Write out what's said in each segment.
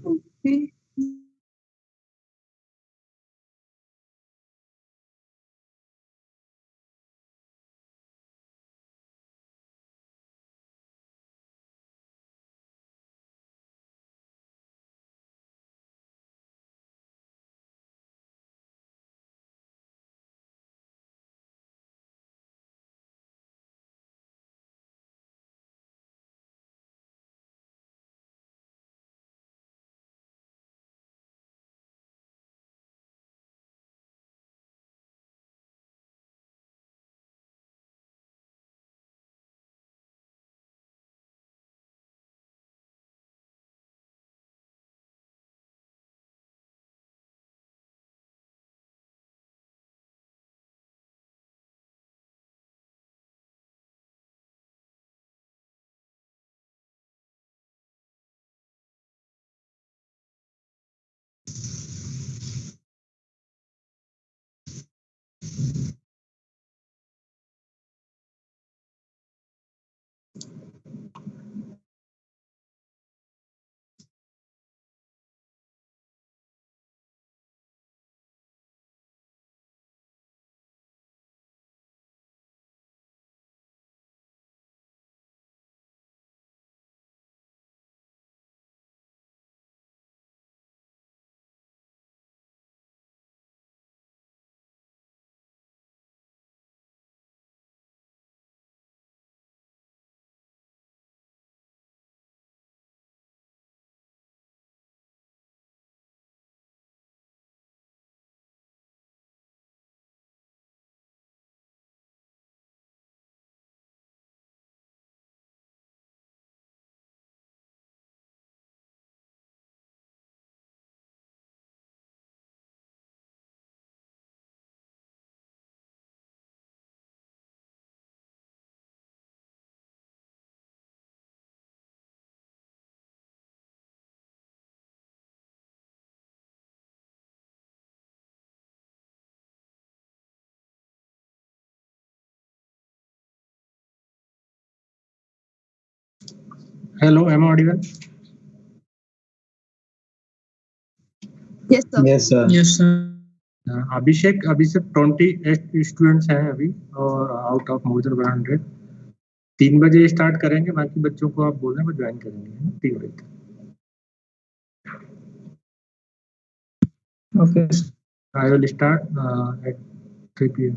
Okay. Hello, am I audible? Yes, sir. Yes, sir. Yes, sir. अभिषेक, अभी सिर्फ 28 students हैं अभी, और आउट ऑफ मोर देन 100। 3 बजे स्टार्ट करेंगे, बाकी बच्चों को आप बोलना वो ज्वाइन करेंगे, है ना, 3 बजे तक। Okay, sir. I will start at 3 p.m.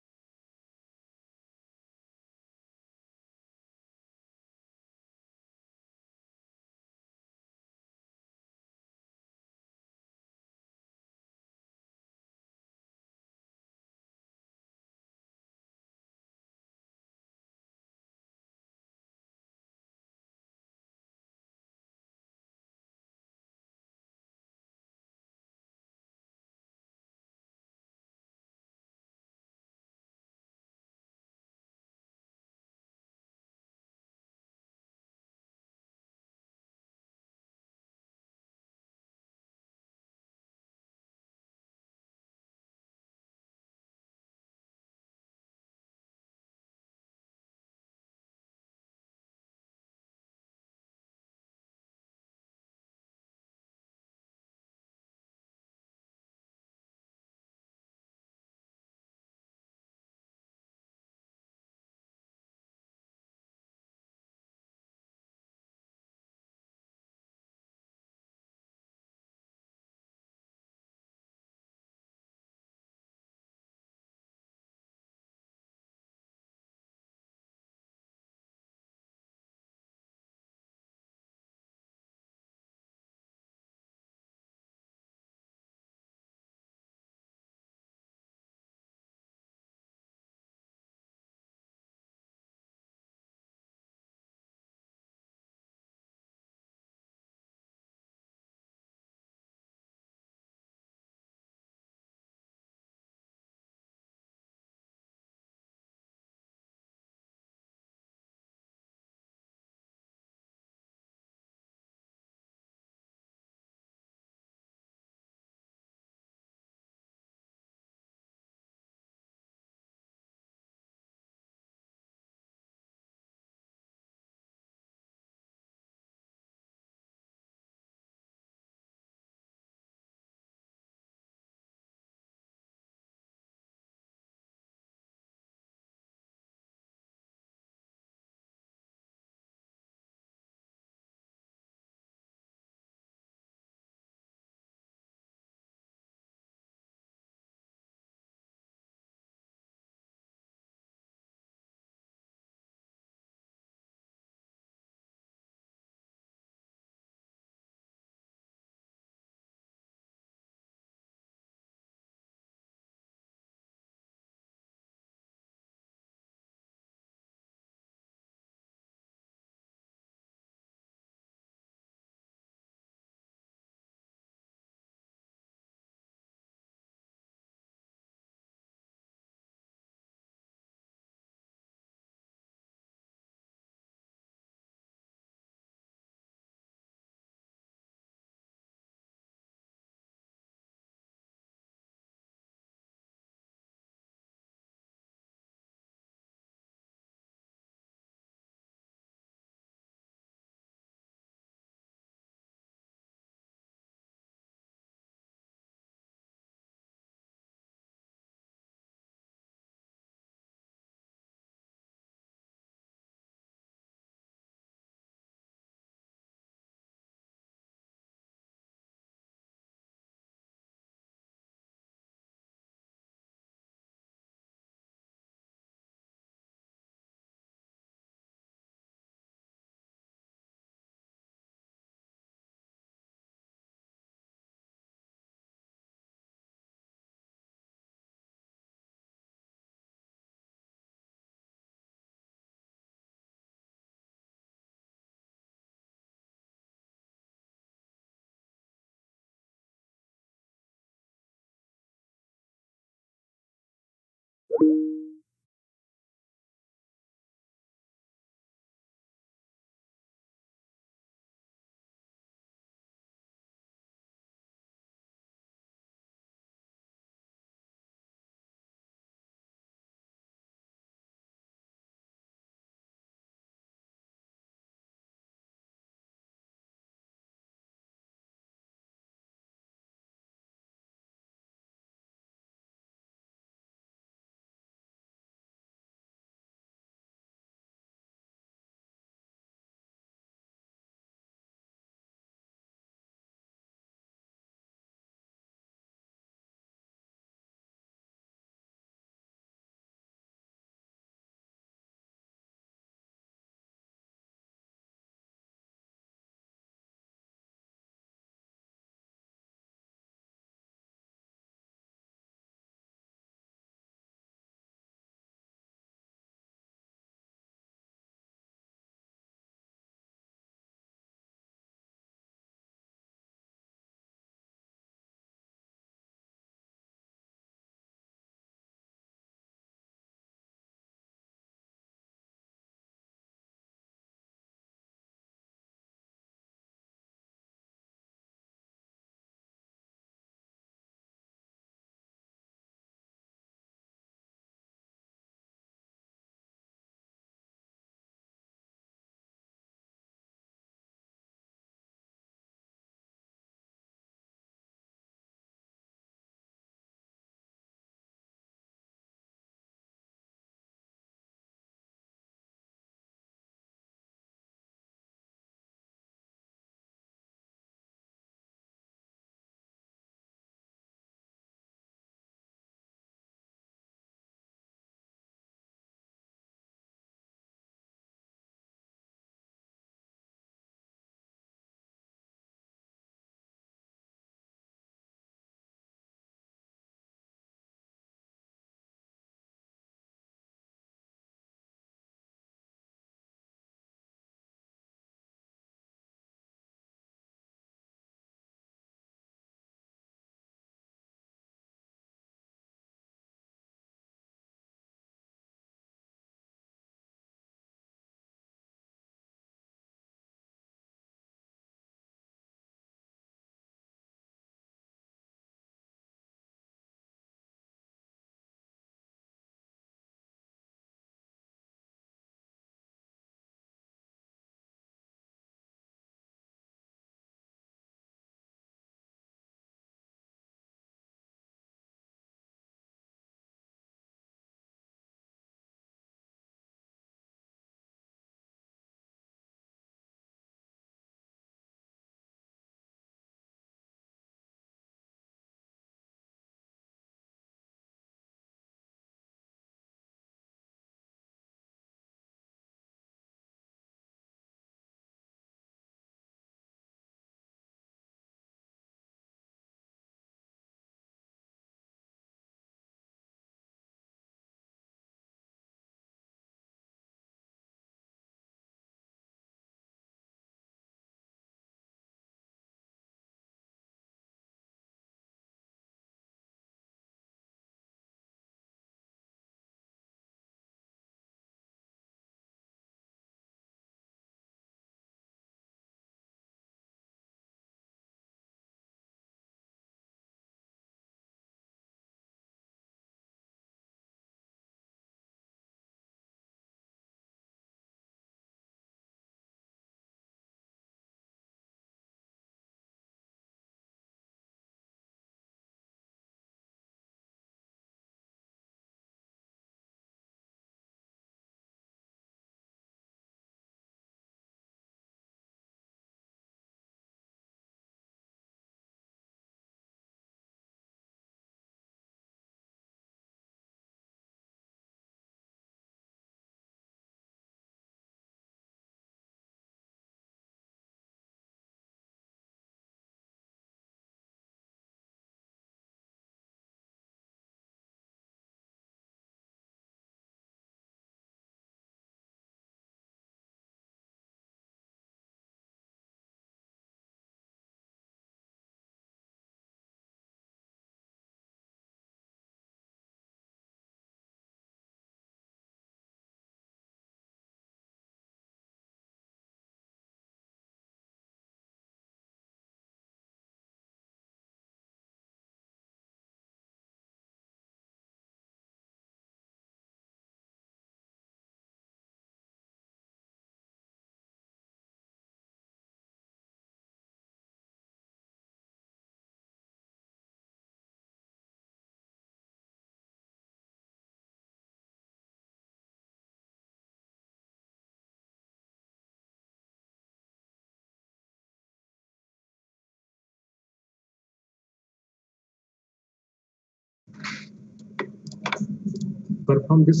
perform this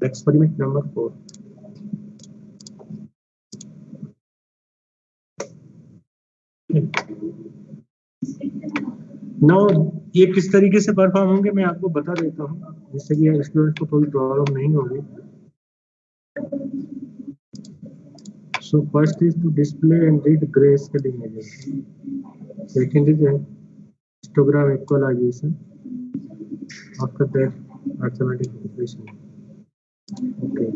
experiment number 4. Now ये किस तरीके से परफॉर्म होंगे मैं आपको बता देता हूँ, जिससे कि स्टूडेंट को कोई प्रॉब्लम नहीं होगी. So first is to display and read grayscale images. Second is histogram equalization. After that, arithmetic integration. Okay.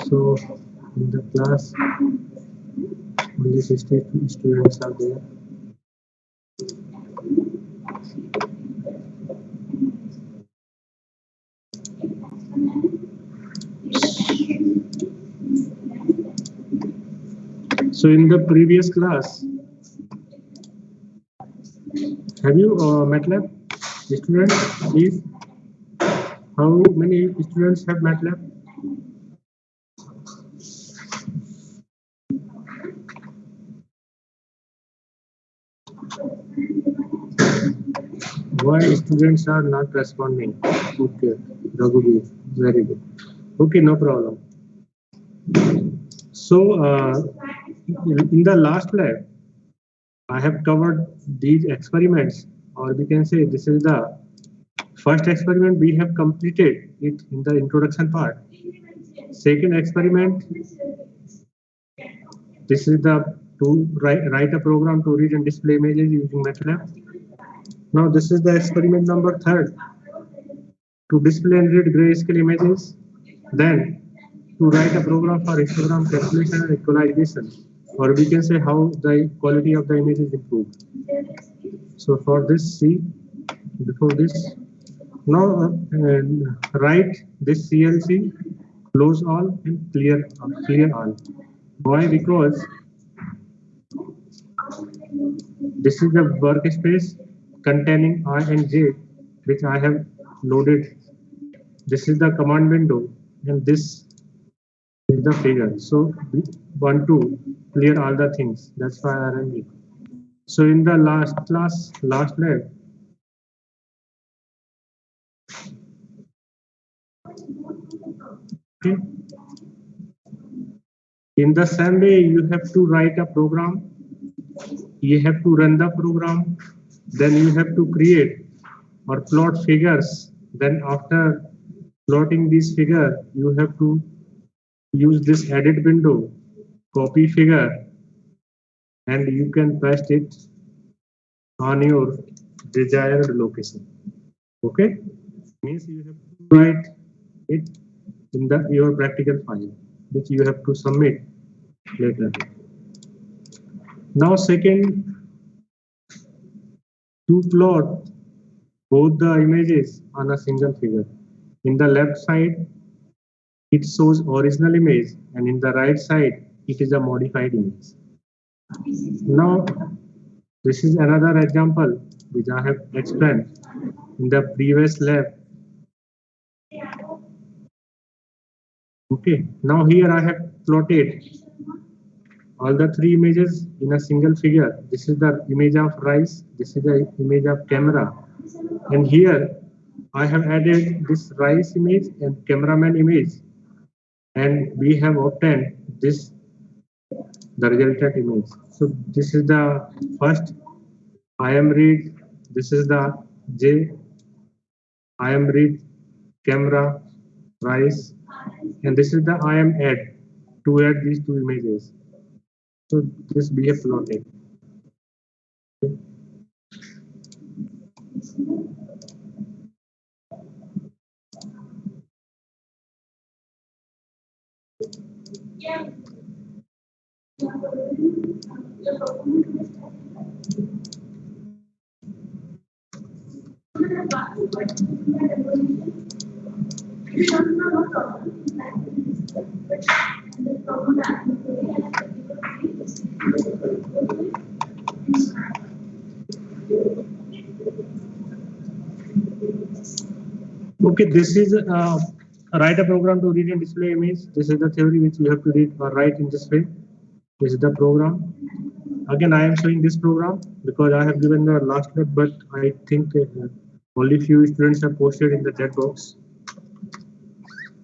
So in the class, only 62 students are there. So in the previous class, have you MATLAB? Students, please. How many students have MATLAB? Why students are not responding? Okay, Raghuveer, very good. Okay, no problem. So in the last lab, I have covered these experiments, or we can say this is the first experiment we have completed it in the introduction part. Second experiment, this is the to write a program to read and display images using MATLAB. Now this is the experiment number 3, to display and read grayscale images. Then to write a program for histogram calculation and equalization, or we can say how the quality of the image is improved. So for this, see, before this, now write this CLC, close all and clear all. Why? Because this is the workspace containing I and J, which I have loaded. This is the command window, and this is the figure. So we want to clear all the things. That's why I ran it. So in the last lab, okay. In the same way, you have to write a program. You have to run the program. Then you have to create or plot figures. Then after plotting this figure, you have to use this edit window, copy figure, and you can paste it on your desired location. Okay, means you have to write it in your practical file, which you have to submit later. Now second, to plot both the images on a single figure. In the left side, it shows original image, and in the right side, it is a modified image. Now, this is another example which I have explained in the previous lab. Okay, now here I have plotted all the 3 images in a single figure. This is the image of rice, this is the image of camera, and here I have added this rice image and cameraman image, and we have obtained this, the resultant image. So this is the first I am read, this is the J, I am read, camera, rice, and this is the I am add, to add these 2 images. So this we have plotted. Okay. Okay, this is write a program to read and display image. This is the theory which you have to read or write in this way. This is the program. Again, I am showing this program because I have given the last lab, but I think only few students have posted in the chat box.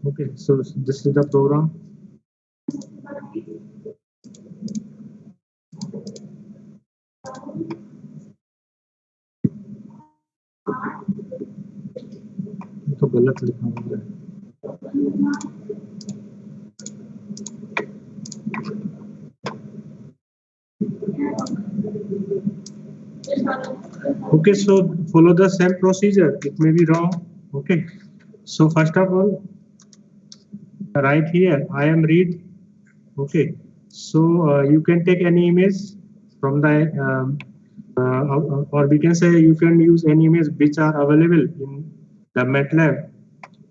Okay, so this is the program. तो गलत लिखा हुआ है. Okay, so follow the same procedure. It may be wrong. Okay, so first of all, right here I am read. Okay, so you can take any image from the or we can say you can use any image which are available in the MATLAB.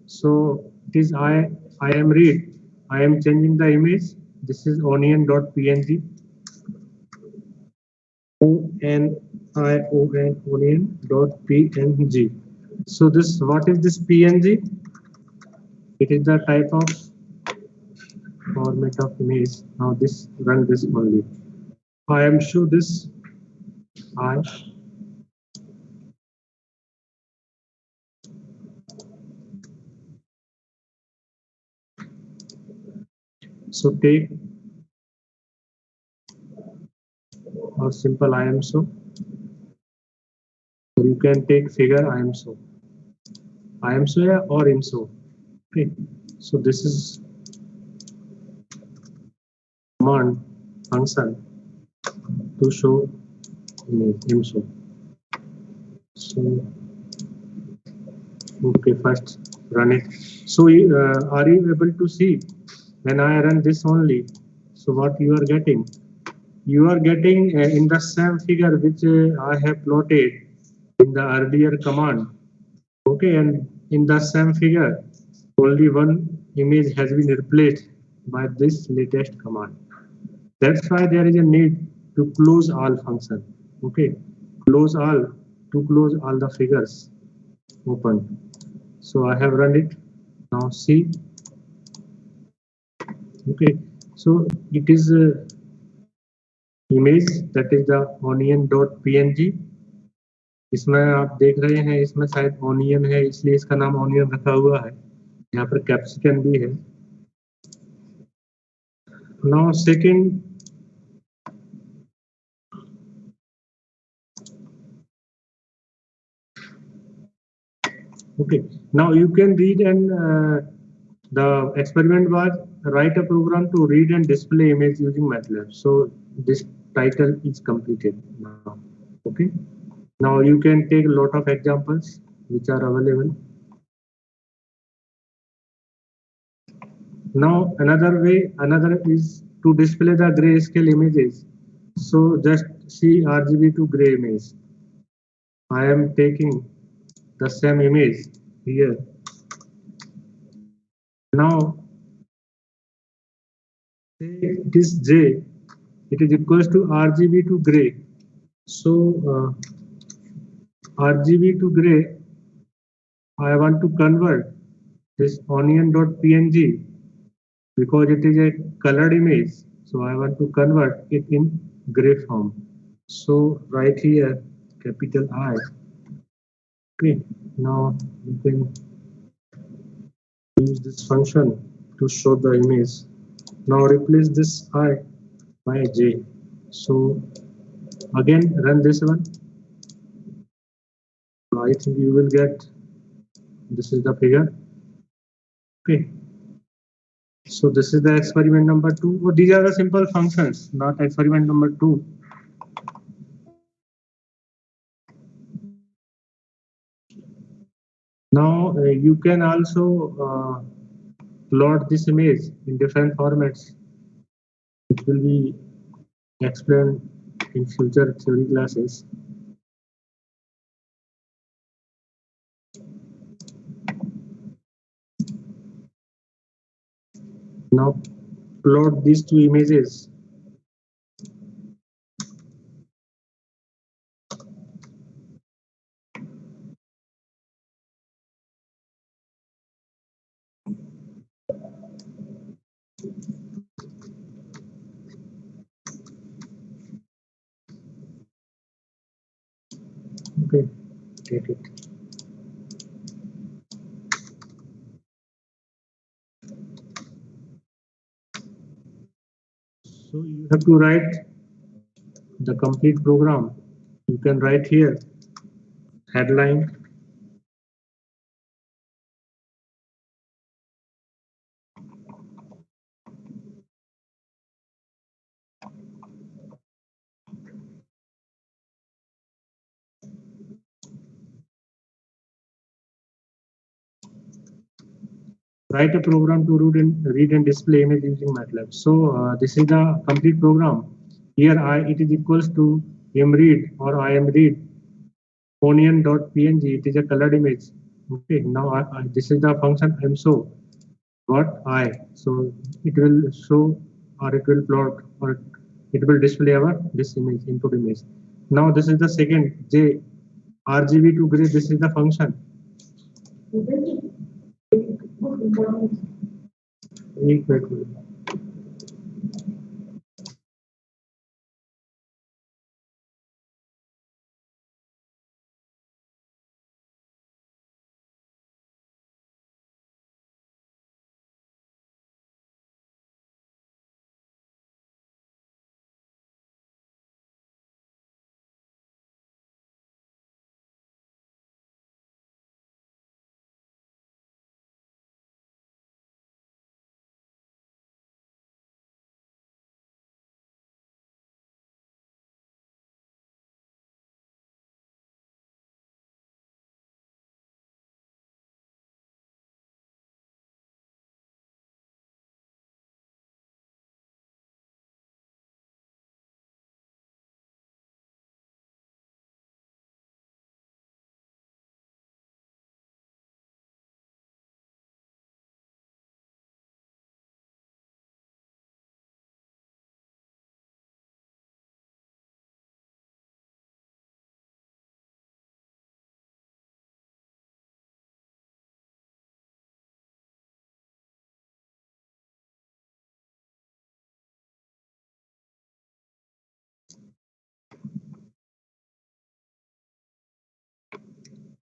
So it is I am read. I am changing the image. This is onion.png. onion.png. So this, what is this PNG? It is the type of format of image. Now this run this only. I am sure this I. So take or simple I am so. You can take figure I am so. I am so or IMSO. Okay. So this is command function to show image IMSO. So okay, first run it. So are you able to see when I run this only? So what you are getting? You are getting in the same figure which I have plotted in the earlier command. Okay, and in the same figure, only one image has been replaced by this latest command. That's why there is a need to close all function. Okay, close all to close all the figures open. So I have run it. Now see. Okay, so it is image that is the onion.png. इसमें आप देख रहे हैं, इसमें शायद onion है इसलिए इसका नाम ऑनियन रखा हुआ है. यहाँ पर कैप्सिकन भी है. Now second, okay, now you can read and the experiment was write a program to read and display image using MATLAB. So this title is completed now. Okay, now you can take a lot of examples which are available. Now another is to display the grayscale images. So just see RGB to gray image. I am taking the same image here. Now this J, it is equals to RGB to gray. So RGB to gray, I want to convert this onion.png because it is a colored image. So I want to convert it in gray form. So right here, capital I. Okay, now you can use this function to show the image. Now replace this I by J. So again run this one. I think you will get, this is the figure. Okay. So this is the experiment number 2. Oh, these are the simple functions, not experiment number 2. Now you can also plot this image in different formats. It will be explained in future theory classes. Now plot these two images. Okay, take it. So you have to write the complete program. You can write here headline, write a program to read and display image using MATLAB. So this is the complete program. Here it is equals to mread or imread onion.png. It is a colored image. Okay, now this is the function mso what I. So it will show or it will plot or it will display our this image input image. Now this is the second j RGB to gray. This is the function. एक minute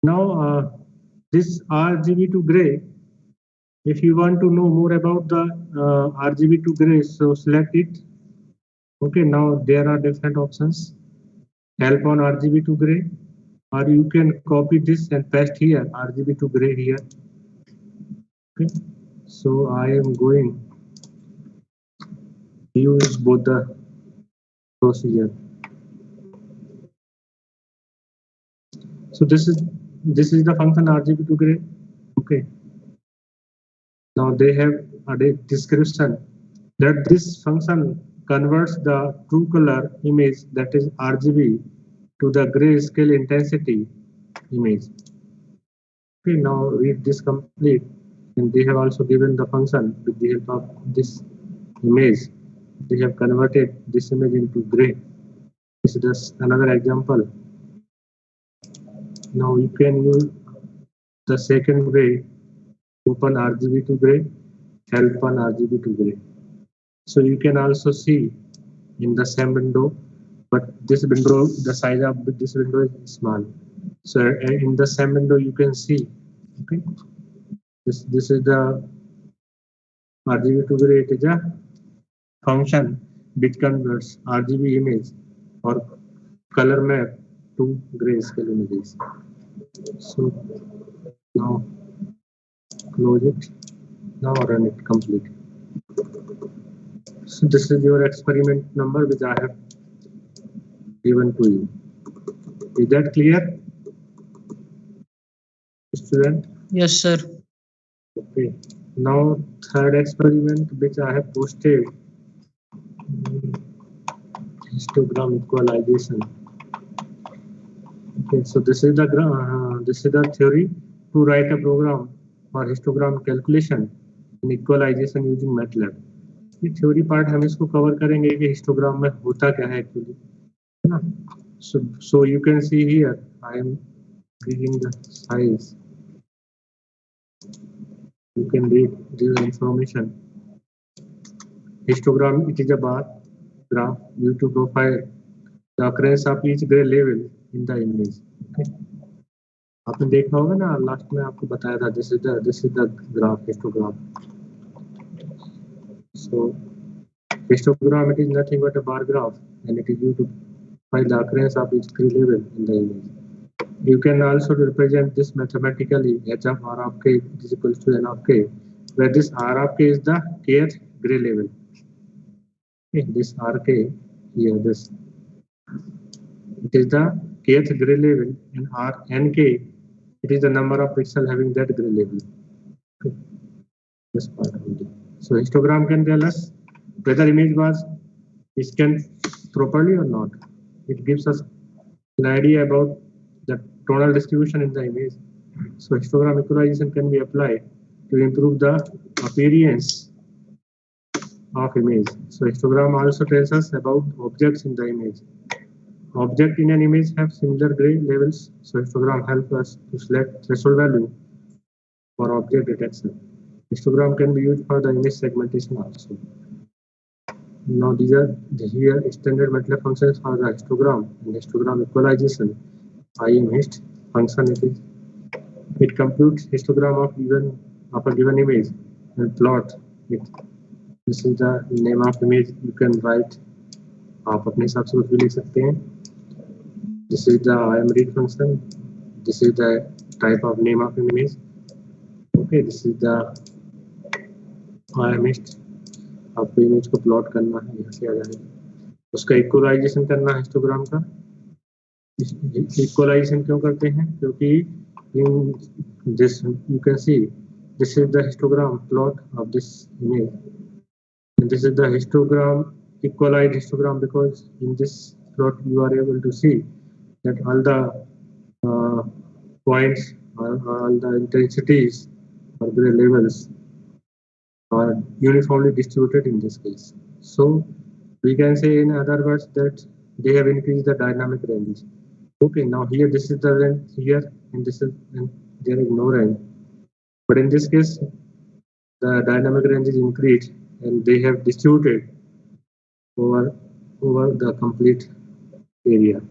Now this RGB to gray, if you want to know more about the RGB to gray, so select it. Okay, now there are different options. Help on RGB to gray, or you can copy this and paste here RGB to gray here. Okay, so I am going to use both the procedure. So this is the function RGB to gray. Okay, now they have a description that this function converts the true color image, that is RGB, to the grayscale intensity image. Okay, now read this complete, and they have also given the function with the help of this image. They have converted this image into gray. This is just another example. Now you can use the second way, open RGB to gray, help on RGB to gray. So you can also see in the same window, but this window, the size of this window is small. So in the same window you can see, okay, this is the RGB to gray. It is a function which converts RGB image or color map to grayscale images. So now close it. Now run it complete. So this is your experiment number which I have given to you. Is that clear, student? Yes, sir. Okay. Now third experiment which I have posted, histogram equalization. Okay, so this is the theory to write a program for histogram calculation and equalization using MATLAB. ये theory part हम इसको cover करेंगे कि histogram में होता क्या है actually, है ना. So you can see here I am giving the size. You can read the information. Histogram, it is a bar graph used to profile the occurrence of each gray level in the image. Okay. आपने देखा होगा ना, last में आपको बताया था, this is the graph, histogram. So Histogram, it is nothing but a bar graph, and it is used to find the occurrence of each gray level in the image. You can also represent this mathematically. H of R of k is equals to N of k, where this R of k is the kth gray level. Okay, this Rk here, this it is the kth gray level, and Rnk it is the number of pixels having that gray level. Okay, this part only. So histogram can tell us whether image was scanned properly or not. It gives us an idea about the tonal distribution in the image. So histogram equalization can be applied to improve the appearance of image. So histogram also tells us about objects in the image. Objects in an image have similar gray levels, so histogram helps us to select threshold value for object detection. Histogram can be used for the image segmentation also. Now these are here standard MATLAB functions for the histogram and histogram equalization. IMHIST function it computes histogram of a given image and plot it. This is the name of image. You can write आप अपने हिसाब से कुछ भी लिख सकते हैं. This is the IMRead function. This is the type of name of image. Okay, this is the IMHIST. आपको इमेज को प्लॉट करना है, यहाँ से आ जाएगा. उसका इक्वलाइजेशन करना है हिस्टोग्राम का. इक्वलाइजेशन क्यों करते हैं? क्योंकि in this you can see this is the histogram plot of this image, and this is the histogram equalized histogram, because in this plot you are able to see that all the points or all the intensities or gray levels are uniformly distributed in this case. So we can say in other words that they have increased the dynamic range. Okay, now here this is the range here, and this is, and there is no range. But in this case, the dynamic range is increased, and they have distributed over the complete area.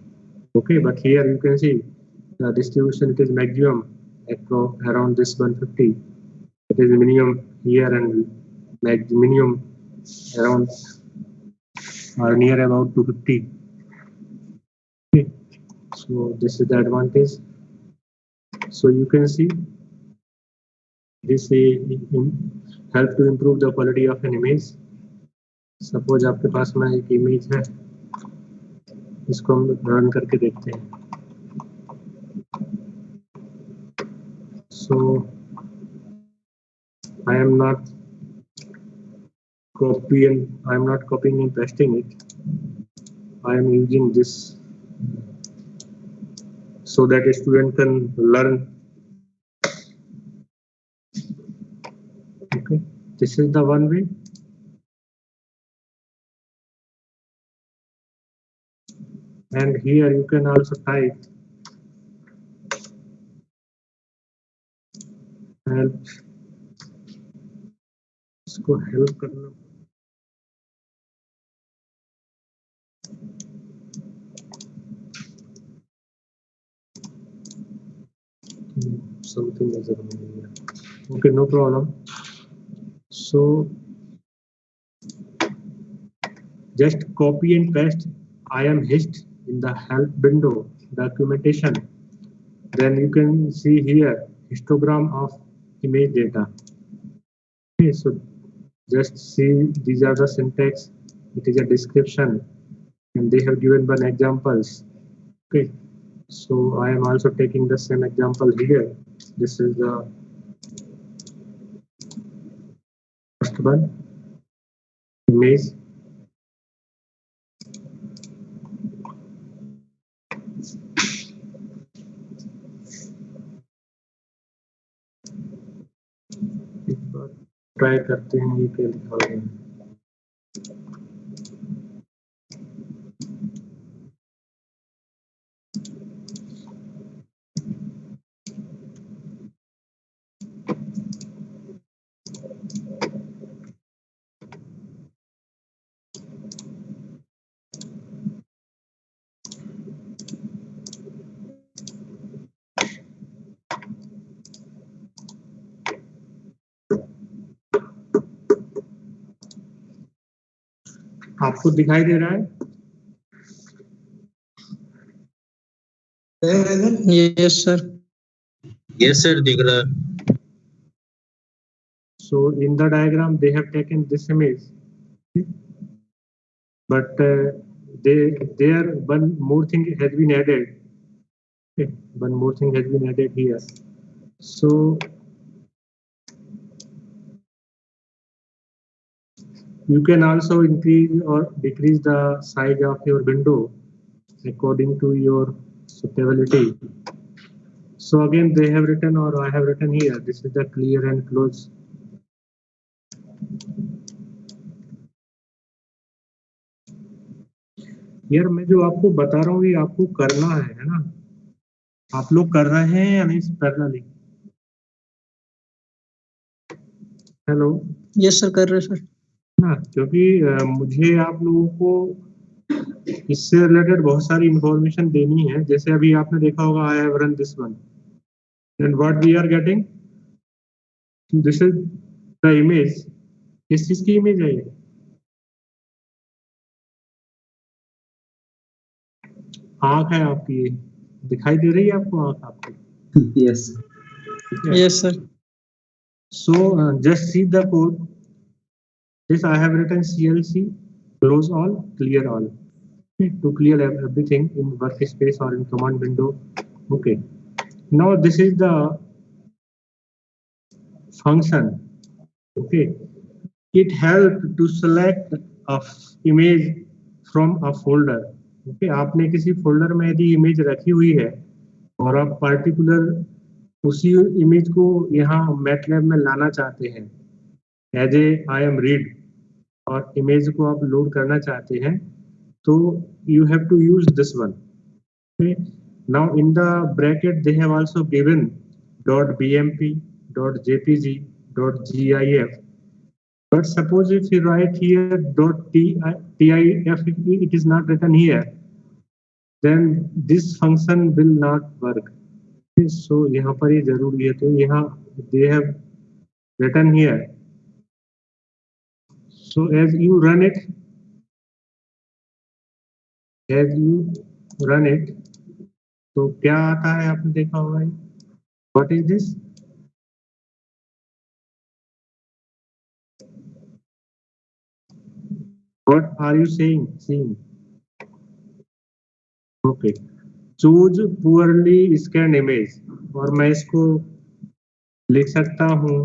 Okay, but here you can see the distribution, it is maximum around this 150. It is minimum here and minimum around or near about 250. Okay, so this is the advantage. So you can see this help to improve the quality of an image. Suppose आपके पास में एक image है, इसको हम run करके देखते हैं. So I am not copying and pasting it. I am using this so that a student can learn. Okay, this is the one way. And here you can also type help. इसको help करना. Something is wrong here. Okay, no problem. So just copy and paste IMHIST in the help window documentation. Then you can see here histogram of image data. Okay, so just see these are the syntax. It is a description, and they have given one examples. Okay, so I am also taking the same example here. This is the first one, image. Try करते हैं ये क्या लिखा हुआ है. आपको दिखाई दे रहा है? Yes sir. यस सर, दिख रहा है। So in the diagram they have taken this image, but there one more thing has been added. Okay, one more thing has been added here. So you can also increase or decrease the size of your window according to your suitability. So again they have written, or I have written here, this is the clear and close. यार मैं जो आपको बता रहा हूँ ये आपको करना है ना? आप लोग कर रहे हैं या नहीं पैरेलली? हेलो? यस सर, कर रहे सर। ना, क्योंकि मुझे आप लोगों को इससे रिलेटेड बहुत सारी इंफॉर्मेशन देनी है। जैसे अभी आपने देखा होगा I have run this one and what we are getting, this is the image. किस चीज की इमेज है ये? आंख है आपकी, दिखाई दे रही है आपको आंख आपकी? Yes yes sir. So just see the code. This I have written CLC close all, clear all. Okay, to clear everything in workspace or in command window. Okay. Now this is the function. Okay. It helps to select a image from a folder. Okay. आपने किसी folder में यदि image रखी हुई है और आप particular उसी इमेज को यहाँ मैटलैब में लाना चाहते हैं as a imread, और इमेज को आप लोड करना चाहते हैं, तो you have to use this one. Now in the bracket they have also given .bmp, .jpg, .gif, but suppose if you write here .tif, it is not written here, then this function will not work. So यहाँ पर ये जरूरी है, तो यहाँ they have written here. So as you run it, तो क्या आता है आपने देखा होगा? What is this? What are you seeing? Okay. Choose poorly scanned image, और मैं इसको लिख सकता हूँ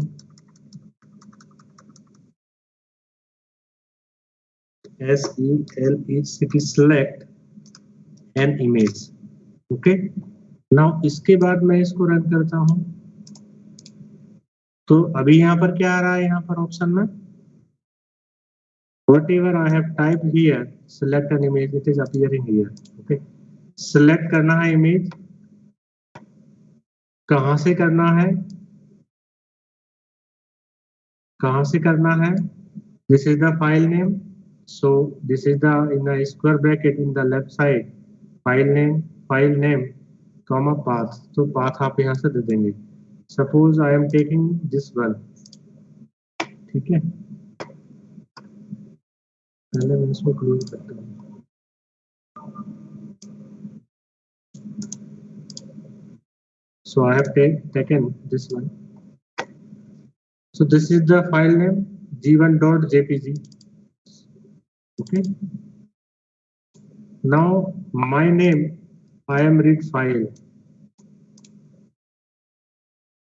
SELECT, select an image. Okay. Now इसके बाद मैं इसको रन करता हूँ, तो अभी यहाँ पर क्या आ रहा है? यहाँ पर ऑप्शन में whatever I have typed here, select an image, it is appearing here. Okay. Select करना है इमेज, कहाँ से करना है? This is the file name. So this is the in a square bracket in the left side, file name, comma path. तो path आप यहाँ से दे देंगे। Suppose I am taking this one. ठीक है, पहले मैं इसको क्लोज करता हूँ। So I have taken this one. So this is the file name g1.jpg. Okay. Now my name I am read file.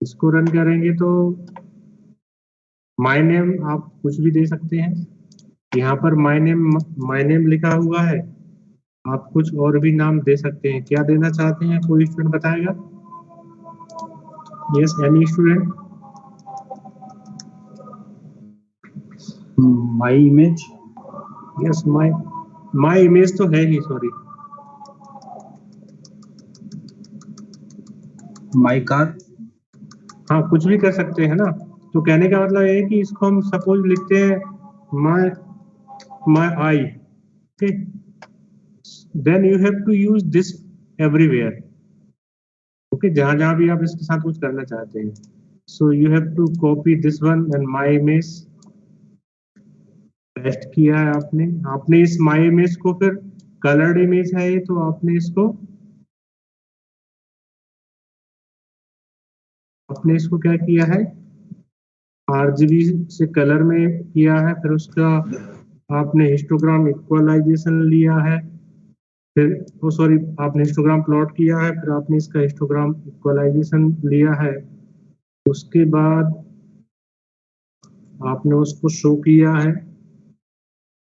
इसको रन करेंगे तो my name आप कुछ भी दे सकते हैं। यहाँ पर my name लिखा हुआ है, आप कुछ और भी नाम दे सकते हैं। क्या देना चाहते हैं? कोई स्टूडेंट बताएगा? Yes, any student? My image. Yes, my image तो है ही, सॉरी। My car. हाँ, कुछ भी कर सकते हैं ना। तो कहने का मतलब ये है कि इसको हम सपोज लिखते हैं my eye. Okay, then you have to use this everywhere. Okay, जहां भी आप इसके साथ कुछ करना चाहते हैं, so you have to copy this one and my image paste किया है आपने इस माई इमेज को, फिर कलर्ड इमेज है ये, तो आपने इसको क्या किया है, आरजीबी से कलर में किया है, फिर उसका आपने हिस्टोग्राम इक्वलाइजेशन लिया है, फिर सॉरी आपने हिस्टोग्राम प्लॉट किया है, फिर आपने इसका हिस्टोग्राम इक्वलाइजेशन लिया है, उसके बाद आपने उसको शो किया है,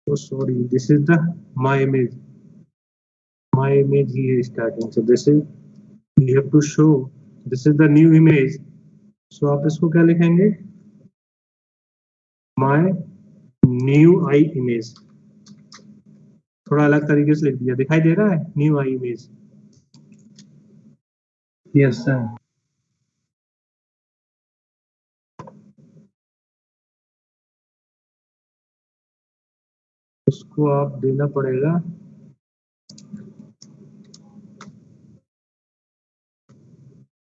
तो sorry this is the my image ही है starting, so this is you have to show, this is the new image, so आप इसको क्या लिखेंगे, माई न्यू आई इमेज, थोड़ा अलग तरीके से लिख दिया, दिखाई दे रहा है न्यू आई इमेज। Yes sir. उसको आप देना पड़ेगा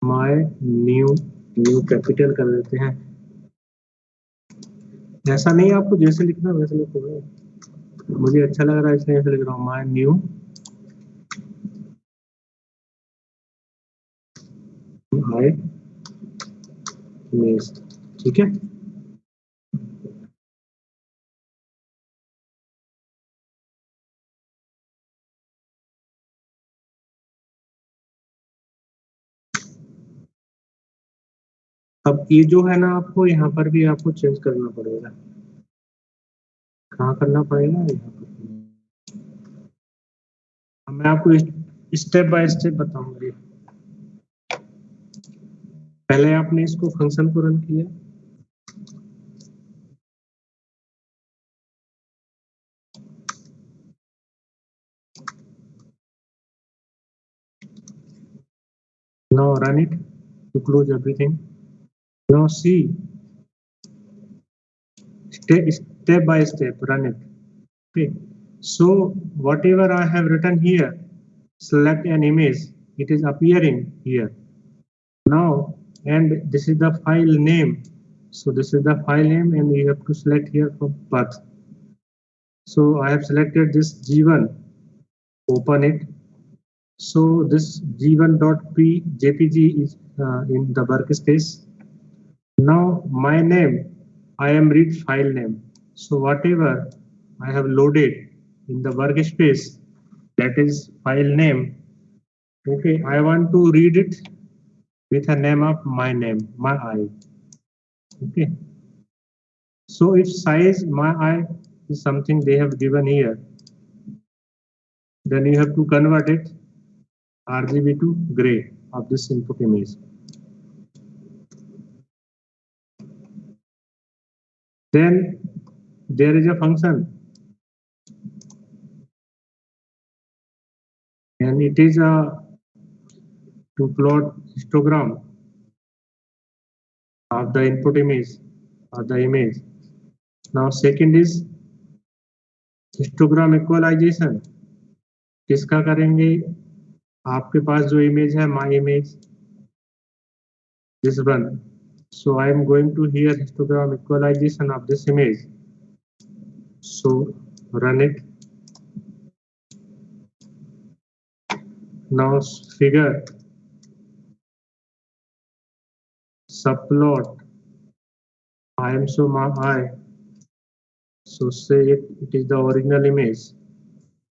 माय न्यू कैपिटल कर देते हैं, ऐसा नहीं आपको जैसे लिखना वैसे लिखोगे, मुझे अच्छा लग रहा है इसलिए ऐसे लिख रहा हूँ, माय न्यू आई इमेज, ठीक है। अब ये जो है ना, आपको यहाँ पर भी आपको चेंज करना पड़ेगा, कहाँ करना पड़ेगा, यहाँ पर। मैं आपको स्टेप बाय स्टेप बताऊंगा। पहले आपने इसको फंक्शन को रन किया, now run it to close everything, now see step by step run it, okay. So whatever I have written here, select an image, it is appearing here now, and this is the file name, so this is the file name, and you have to select here from path. So I have selected this G1, open it. So this G1.jpg is in the workspace. Now my name, I am read file name. So whatever I have loaded in the workspace, that is file name. Okay, I want to read it with a name of my name, my I. Okay. So if size my I is something they have given here, then you have to convert it RGB to gray of this input image. Then there is a function, and it is to plot histogram of the input image or the image. Now second is histogram equalization. किसका करेंगे, आपके पास जो image है my image, this one. So I am going to here histogram equalization of this image. So run it. Now figure subplot I am so my I. So say it is the original image.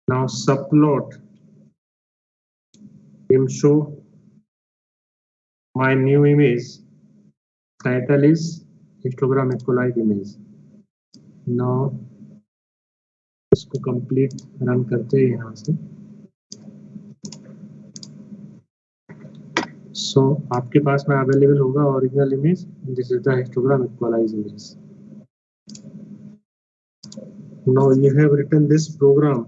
Now subplot him show my new image. Title is histogram equalized image. Now इसको complete run करते हैं यहाँ से। So आपके पास में available होगा original image, this is the histogram equalised image. Now you have written this program.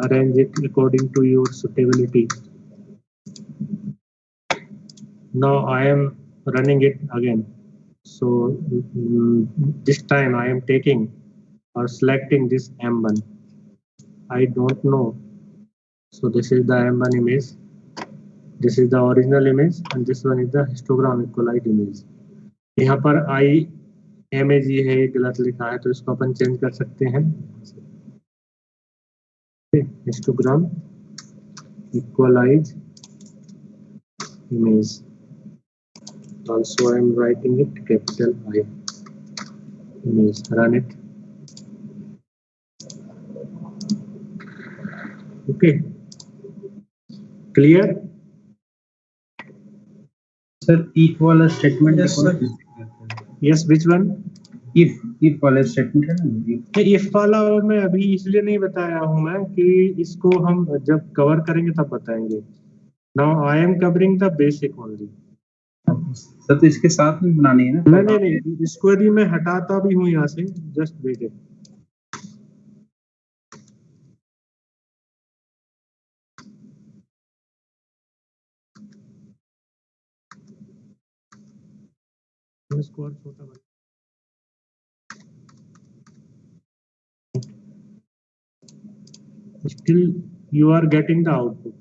Arrange it according to your suitability. Now I am running it again. So this time I am taking or selecting this M1. I don't know. So this is the M1 image. This is the original image and this one is the histogram equalised image. यहाँ पर IMAG है, ये गलत लिखा है तो इसको अपन change कर सकते हैं। Histogram equalize image, also I am writing it capital I, image, run it. Okay, clear? Sir if वाला statement Yes, sir. Yes, which one? if वाला स्टेटमेंट है ना, ये if वाला मैं अभी इसलिए नहीं बताया हूं मैं कि इसको हम जब कवर करेंगे तब बताएंगे। Now I am covering the basic only. Sir तो इसके साथ में बनानी है ना। नहीं, इसको यदि मैं हटाता भी हूँ यहाँ से, जस्ट वेट इट। इसको और छोटा बना, still you are getting the output.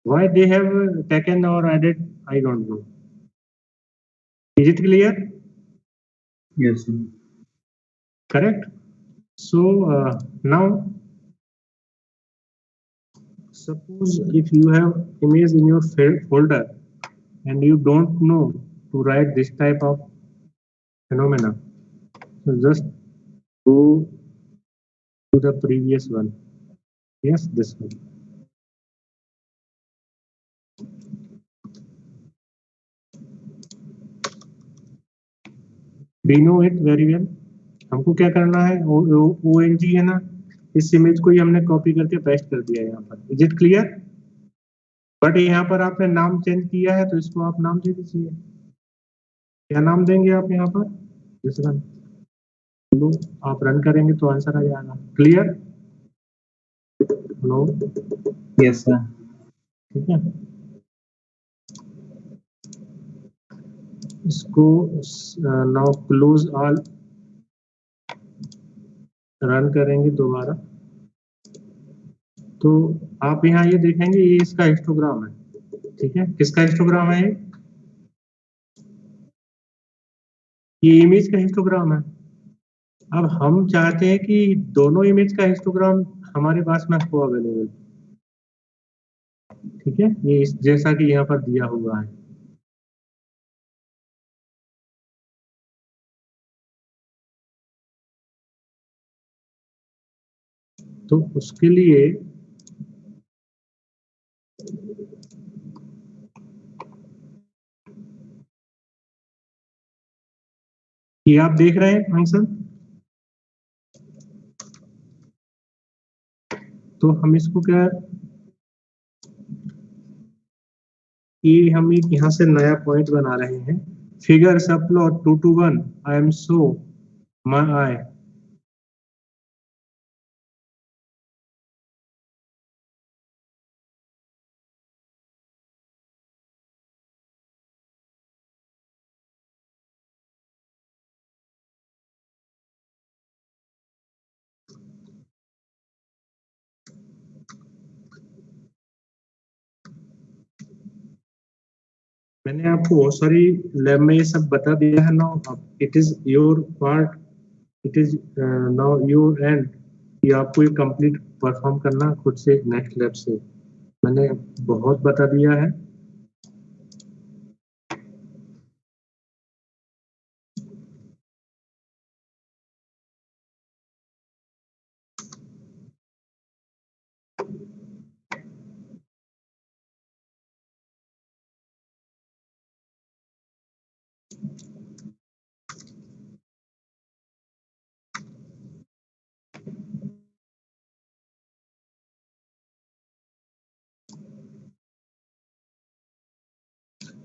Why they have taken or added, I don't know. Is it clear? Yes sir. Correct. So now suppose if you have image in your folder and you don't know to write this type of phenomena, so just go to the previous one. Yes, this one. We know it very well. हमको क्या करना है, ONG है ना, इस image को ही हमने copy करके पेस्ट कर दिया यहाँ पर। Is it clear? बट यहाँ पर आपने नाम चेंज किया है तो इसको आप नाम दे दीजिए। क्या नाम देंगे आप यहाँ पर? This one. लो, आप रन करेंगे तो आंसर आ जाएगा। क्लियर? नो? Yes sir. ठीक है, इसको नाउ क्लोज ऑल, रन करेंगे दोबारा तो आप यहाँ ये देखेंगे ये इसका हिस्टोग्राम है। ठीक है, किसका हिस्टोग्राम है? ये इमेज का हिस्टोग्राम है। अब हम चाहते हैं कि दोनों इमेज का हिस्टोग्राम हमारे पास में हो अवेलेबल। ठीक है, ये जैसा कि यहाँ पर दिया हुआ है। तो उसके लिए ये आप देख रहे हैं फंक्शन, तो हम इसको क्या, ये हम एक यहाँ से नया पॉइंट बना रहे हैं। Figure subplot 2 to 1 I am so my I. मैंने आपको बहुत सारी लैब में ये सब बता दिया है। Now it is your part, it is now your and कि आपको ये कंप्लीट परफॉर्म करना खुद से नेक्स्ट लैब से। मैंने बहुत बता दिया है।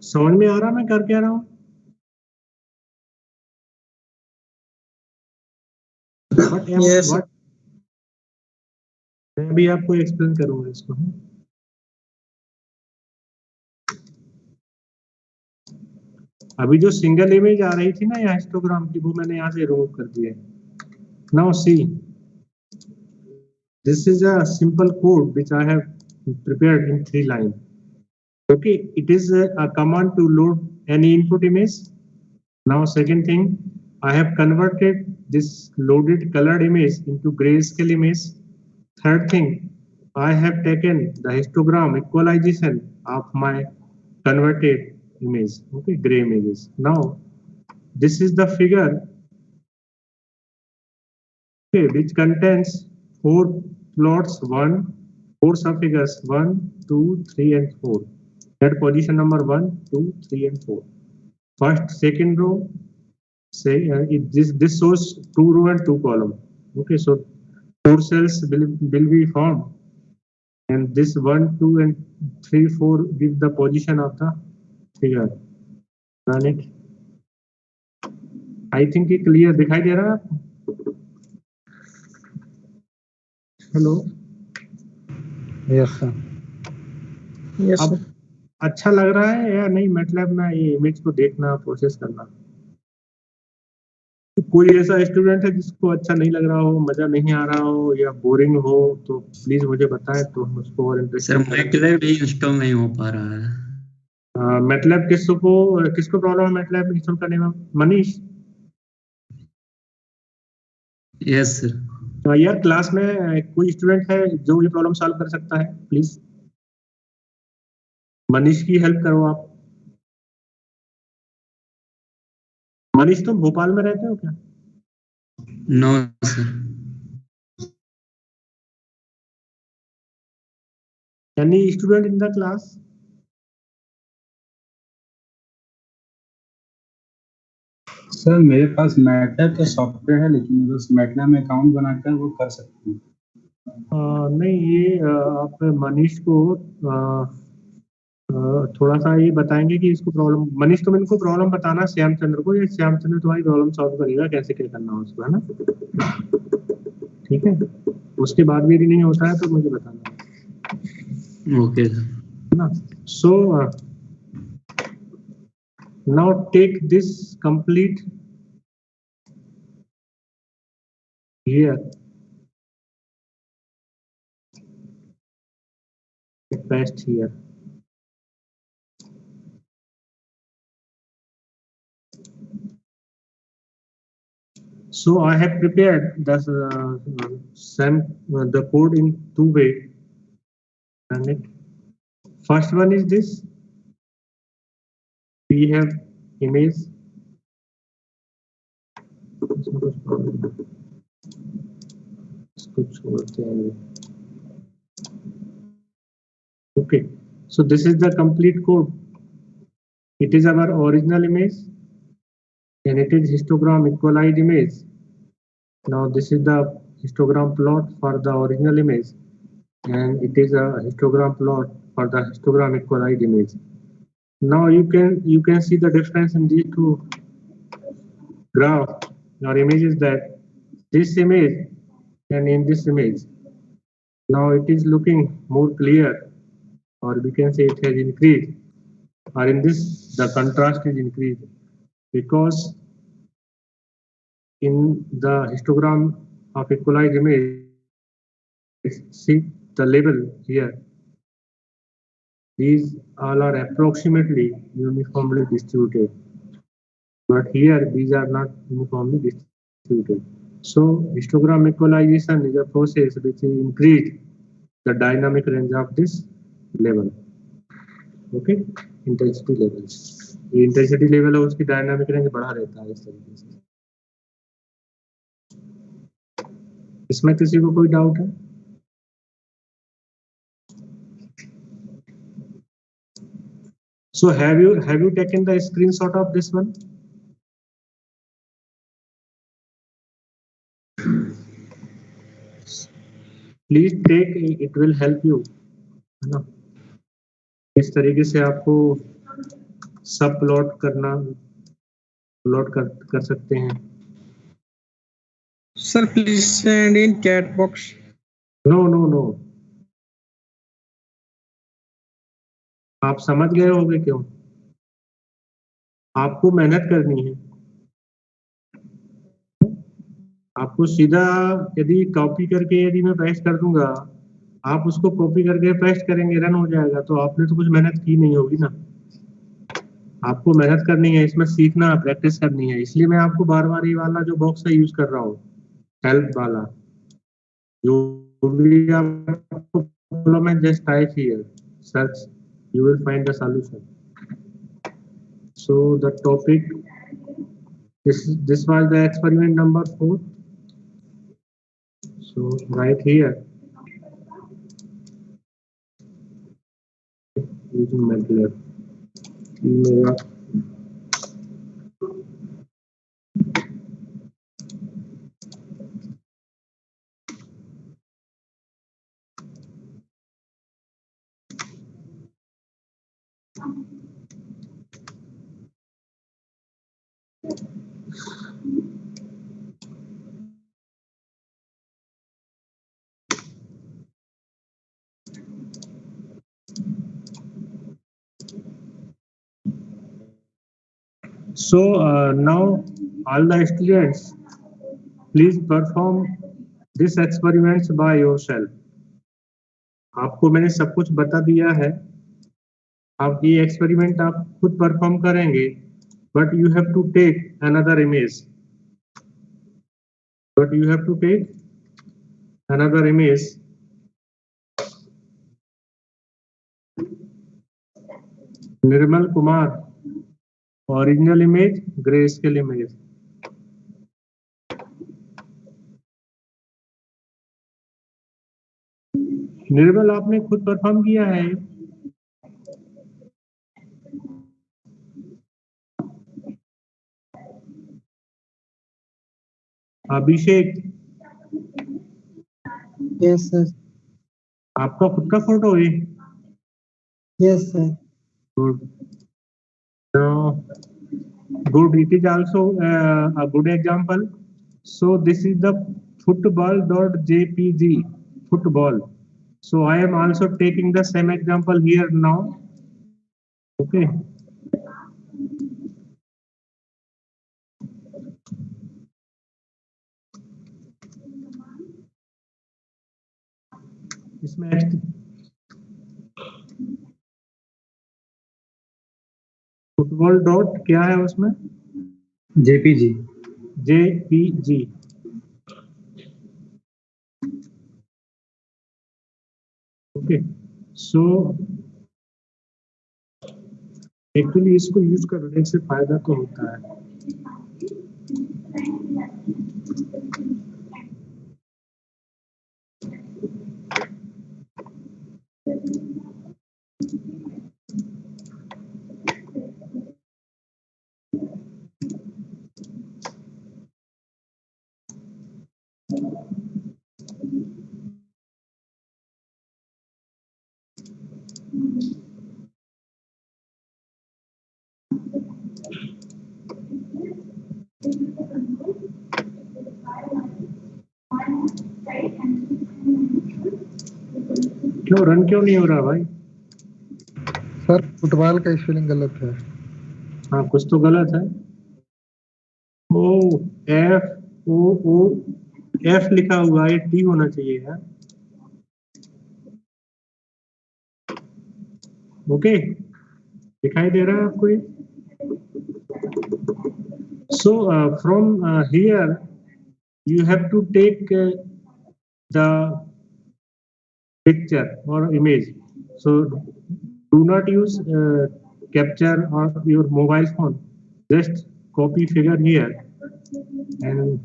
समझ में आ रहा मैं कर क्या रहा हूँ? Yes, sir. मैं भी आपको एक्सप्लेन करूंगा इसको। अभी जो सिंगल इमेज आ रही थी ना यहाँ हिस्टोग्राम की, वो मैंने यहाँ से रिमूव कर दिया है। Now see, this is a simple code which I have prepared in 3 lines. Okay, it is a command to load any input image. Now, second thing, I have converted this loaded colored image into grayscale image. Third thing, I have taken the histogram equalization of my converted image, okay, gray images. Now, this is the figure, okay, which contains 4 plots, 4 subfigures, 1, 2, 3, and 4. At position number 1, 2, 3, and 4. First, second row, say this shows 2 row and 2 column. Okay, so 4 cells will be formed, and this 1, 2, and 3, 4 give the position of the figure. Run it. I think ये clear दिखाई दे रहा है आपको? Hello, Yes, sir. Yes, अब sir. अच्छा लग रहा है या नहीं MATLAB में ये इमेज को देखना, प्रोसेस करना? कोई ऐसा स्टूडेंट है जिसको अच्छा नहीं लग रहा हो, मजा नहीं आ रहा हो या बोरिंग हो, तो प्लीज मुझे बताएं तो हम उसको और सर मैटलैब भी इंस्टॉल नहीं हो पा रहा है। MATLAB किसको प्रॉब्लम है MATLAB इंस्टॉल करने में? मनीष? Yes sir. यार क्लास में कोई स्टूडेंट है जो ये प्रॉब्लम सॉल्व कर सकता है? प्लीज मनीष की हेल्प करो आप। मनीष, तुम भोपाल में रहते हो क्या? No sir. Any student in the class? Sir मेरे पास मैटलैब का सॉफ्टवेयर है, लेकिन मैं बस मैटलैब में अकाउंट बनाकर वो कर सकती हूँ। नहीं, ये आप मनीष को थोड़ा सा ये बताएंगे कि इसको प्रॉब्लम, मनीष तुम इनको प्रॉब्लम बताना श्यामचंद्र को, ये श्यामचंद्र तुम्हारी प्रॉब्लम सॉल्व करेगा कैसे क्या करना है उसको, है ना? ठीक है, उसके बाद भी यदि नहीं होता है तो मुझे बताना। ओके ना, so now take this complete here, paste here. So I have prepared the code in 2 ways. And it first one is this. We have image. Okay, so this is the complete code. It is our original image, and it is histogram equalized image. Now this is the histogram plot for the original image, and it is a histogram plot for the histogram equalized image. Now you can see the difference in these two graph or images, that this image and in this image. Now it is looking more clear, or we can say it has increased, or in this the contrast is increased, because in the histogram of equalized image, see the label here, these all are approximately uniformly distributed, but here these are not uniformly distributed. So histogram equalization is a process which increase the dynamic range of this level. Okay, intensity levels. ये intensity level है उसकी dynamic range बढ़ा रहता है इस तरीके से. इसमें किसी को कोई डाउट है? So have you taken the screenshot of this one? Please take, it will help you, है ना? इस तरीके से आपको सब प्लॉट कर सकते हैं. Sir, please send in chat box. No. आप समझ गए होंगे क्यों? आपको मेहनत करनी है. आपको सीधा यदि कॉपी करके यदि मैं पेस्ट कर दूंगा, आप उसको कॉपी करके पेस्ट करेंगे, रन हो जाएगा। तो आपने तो कुछ मेहनत की नहीं होगी ना। आपको मेहनत करनी है, इसमें सीखना, प्रैक्टिस करनी है। इसलिए मैं आपको बार बार ये वाला जो बॉक्स है यूज कर रहा हूँ, हेल्प वाला। जो भी आपको प्रॉब्लम है, just type here, search, you will find the solution. So the topic, this was the experiment number 4. So right here, using MATLAB. So now all the students, please perform this experiments by yourself. आपको मैंने सब कुछ बता दिया है, आप ये experiment आप खुद परफॉर्म करेंगे, but you have to take another image. But you have to take another image. Nirmal Kumar, original image, grayscale image. निर्मल आपने खुद परफॉर्म किया है? अभिषेक, Yes, sir. आपका खुद का फोटो है? Yes, sir. Good. Good. It is also a good example. So this is the football.jpg, football. So I am also taking the same example here now. Okay. इसमें football dot क्या है उसमें? JPG. JPG. Okay, so actually इसको use करने से फायदा तो होता है। क्यों रन क्यों नहीं हो रहा भाई? सर फुटबॉल का स्पेलिंग गलत है। हाँ, कुछ तो गलत है। ओ एफ ओ एफ लिखा हुआ है, टी होना चाहिए यार। ओके, दिखाई दे रहा है आपको ये? So from here you have to take the picture or image. So do not use capture or your mobile phone. Just copy figure here and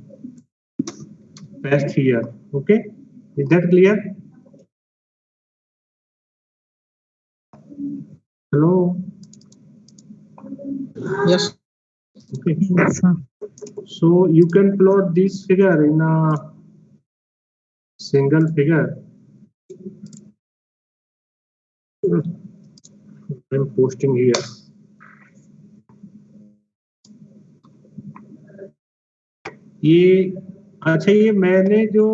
paste here. Okay, is that clear? Hello. Yes. Okay. Yes, sir. So you can plot this figure in a single figure. I'm posting here. ये अच्छा, ये मैंने जो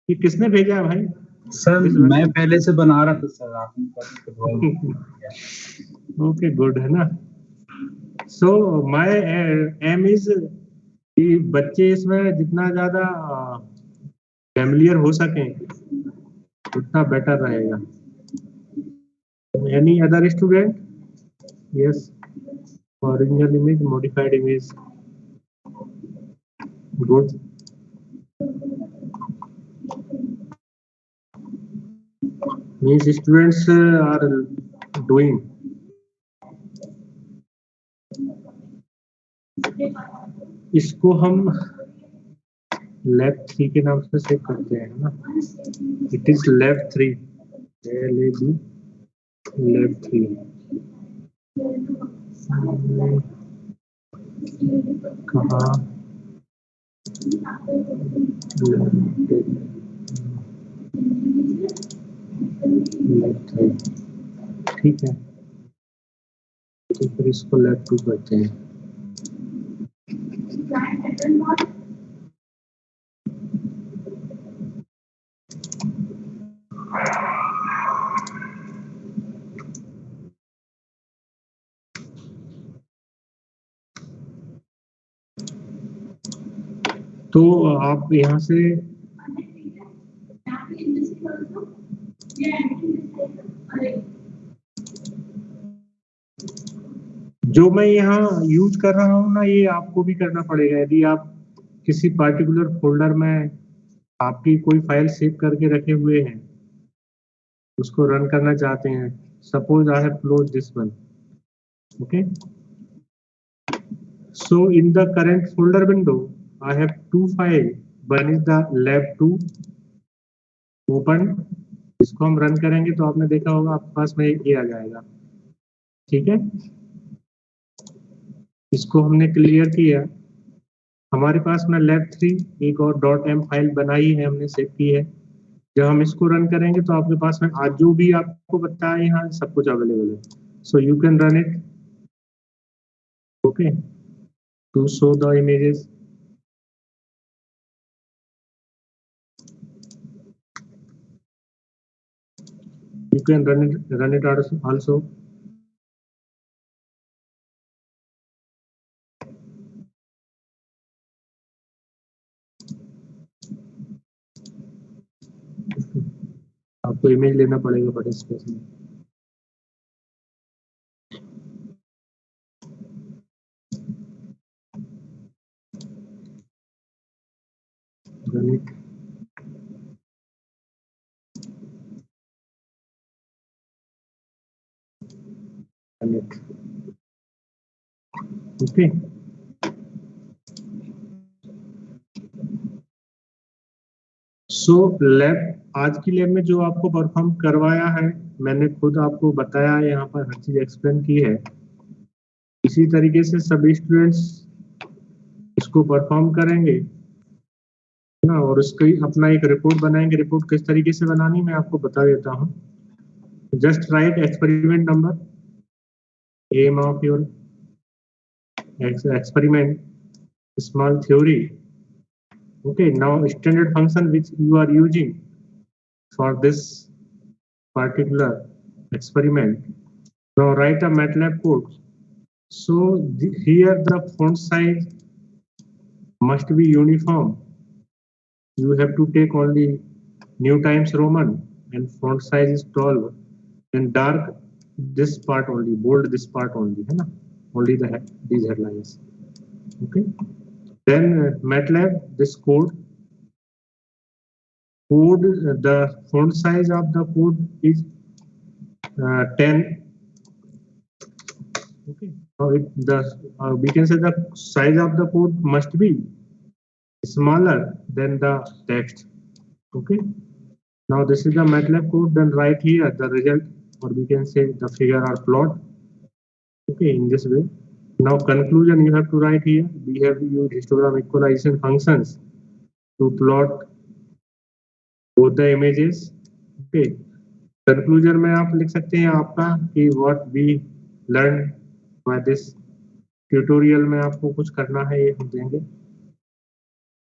ये किसने भेजा है भाई? सर मैं पहले से बना रहा था सर, आपने ओके, गुड है ना। सो माय एम इज कि बच्चे इसमें जितना ज्यादा फैमिलियर हो सकें उतना बेटर रहेगा। Any other student? Yes, original image, modified image, good. Means students are doing. इसको हम लैब 3 के नाम से सेव करते हैं ना। It is lab 3, LAB lab 3। कहाँ लैब 3, ठीक है, तो फिर इसको लैब 2 करते हैं। तो आप यहाँ से जो मैं यहाँ यूज कर रहा हूँ ना, ये आपको भी करना पड़ेगा। यदि आप किसी पार्टिकुलर फोल्डर में आपकी कोई फाइल सेव करके रखे हुए हैं, उसको रन करना चाहते हैं, suppose I have close this one, okay. So in the current folder window, I have 2 files. One is the lab2 open. इसको हम रन करेंगे तो आपने देखा होगा आपके पास में ये आ जाएगा, ठीक है। इसको हमने क्लियर किया। हमारे पास में lab3 एक और .m फाइल बनाई है, हमने सेव की है। जब हम इसको रन करेंगे तो आपके पास में आज जो भी आपको बताया यहाँ सब कुछ अवेलेबल है। So you can run it, okay, to show the images. You can run it also. आपको इमेज लेना पड़ेगा बड़े स्पेस में। Run it. Run it. Okay. So lab, आज की लैब में जो आपको परफॉर्म करवाया है, मैंने खुद आपको बताया है, यहाँ पर हर चीज एक्सप्लेन की है। इसी तरीके से सभी स्टूडेंट्स इसको परफॉर्म करेंगे ना, और उसकी अपना एक रिपोर्ट बनाएंगे। रिपोर्ट किस तरीके से बनानी मैं आपको बता देता हूँ। Just write experiment number, aim of your experiment, small theory. Okay, now standard function which you are using for this particular experiment. Now write a MATLAB code. So here the font size must be uniform. You have to take only New Times Roman and font size is 12 and dark this part only, bold this part only, है ना? Only these headlines. Okay. Then MATLAB, this code, the font size of the code is 10. Okay. Now we can say the size of the code must be smaller than the text. Okay. Now this is the MATLAB code. Then write here the result, or we can say the figure or plot. Okay, in this way. Now conclusion you have to write here. We have used histogram equalization functions to plot both the images. Okay. Conclusion में आप लिख सकते हैं आपका कि what we learned by this tutorial में आपको कुछ करना है, ये हम देंगे.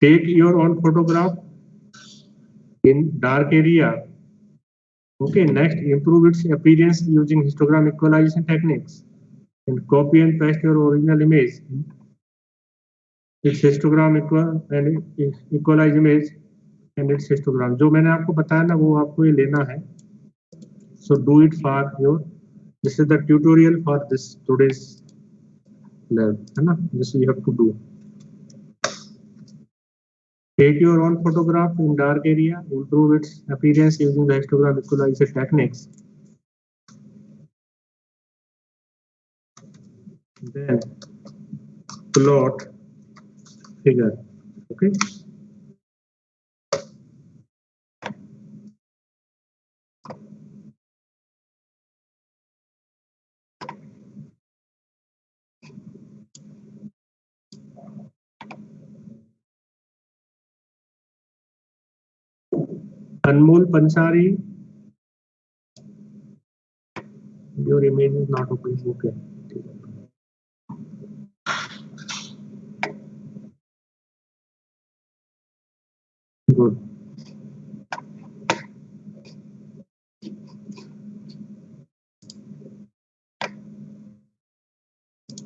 Take your own photograph in dark area. Okay. Next, improve its appearance using histogram equalization techniques. And copy and paste your original image. Its histogram equalize image and it's histogram. जो मैंने आपको बताया ना वो आपको ये लेना है। So do it for your, this is the tutorial for this today's lab, है ना, this you have to do. Take your own photograph in dark area, improve its appearance using the histogram equalizer techniques. Then plot figure. Okay. Anmol Pansari, your image is not open. Okay. Good.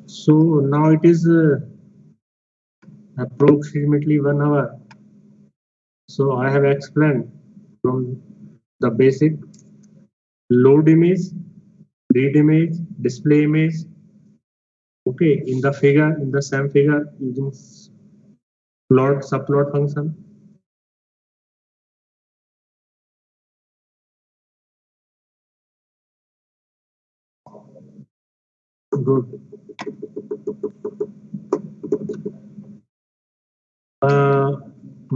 So now it is approximately 1 hour. So I have explained from the basic: load image, read image, display image. Okay, in the figure, in the same figure using plot, subplot function. Good.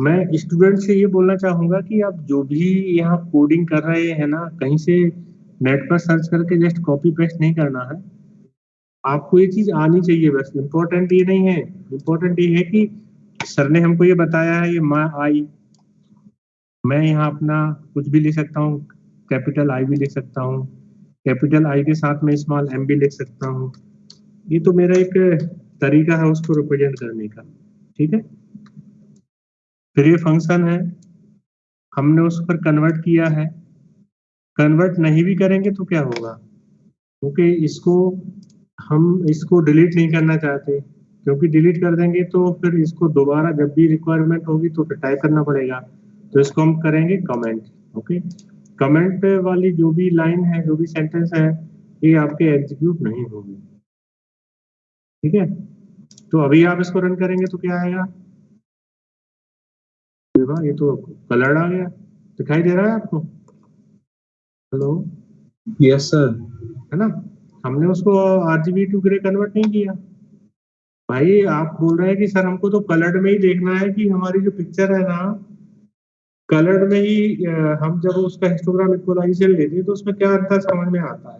मैं student से ये बोलना चाहूंगा कि आप जो भी यहाँ कोडिंग कर रहे हैं ना, कहीं से नेट पर सर्च करके जस्ट कॉपी पेस्ट नहीं करना है। आपको ये चीज आनी चाहिए बस। इम्पोर्टेंट ये नहीं है, इम्पोर्टेंट ये है कि सर ने हमको ये बताया है, ये मैं यहाँ अपना कुछ भी लिख सकता हूँ, कैपिटल आई भी लिख सकता हूँ, कैपिटल आई के साथ में स्मॉल एम भी लिख सकता हूँ। ये तो मेरा एक तरीका है उसको रिप्रेजेंट करने का, ठीक है। फिर ये फंक्शन है, हमने उस पर कन्वर्ट किया है। कन्वर्ट नहीं भी करेंगे तो क्या होगा, क्योंकि हम इसको डिलीट नहीं करना चाहते, क्योंकि डिलीट कर देंगे तो फिर इसको दोबारा जब भी रिक्वायरमेंट होगी तो फिर टाइप करना पड़ेगा। तो इसको हम करेंगे कमेंट। ओके, कमेंट वाली जो भी लाइन है, जो भी सेंटेंस है, ये आपके एग्जीक्यूट नहीं होगी, ठीक है। तो अभी आप इसको रन करेंगे तो क्या आएगा, ये तो कलर आ गया, दिखाई दे रहा है आपको? Hello, yes sir. है ना, हमने उसको आरजीबी टू ग्रे कन्वर्ट नहीं किया। भाई आप बोल रहे हैं कि सर हमको तो कलर्ड में ही देखना है, कि हमारी जो पिक्चर है ना कलर्ड में ही, हम जब उसका हिस्टोग्राम इक्वलाइजेशन लेते हैं तो उसमें क्या अंतर समझ में आता है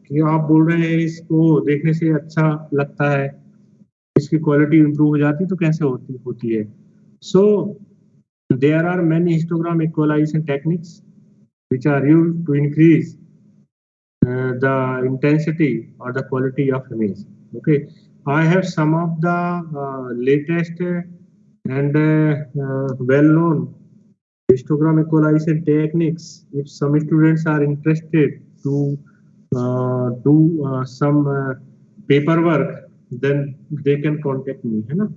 कि आप बोल रहे हैं इसको देखने से अच्छा लगता है, इसकी क्वालिटी इंप्रूव हो जाती तो कैसे होती है। सो there are many histogram equalization techniques which are used to increase the intensity or the quality of image. Okay, I have some of the latest and well-known histogram equalization techniques. If some students are interested to do some paperwork, then they can contact me, है ना।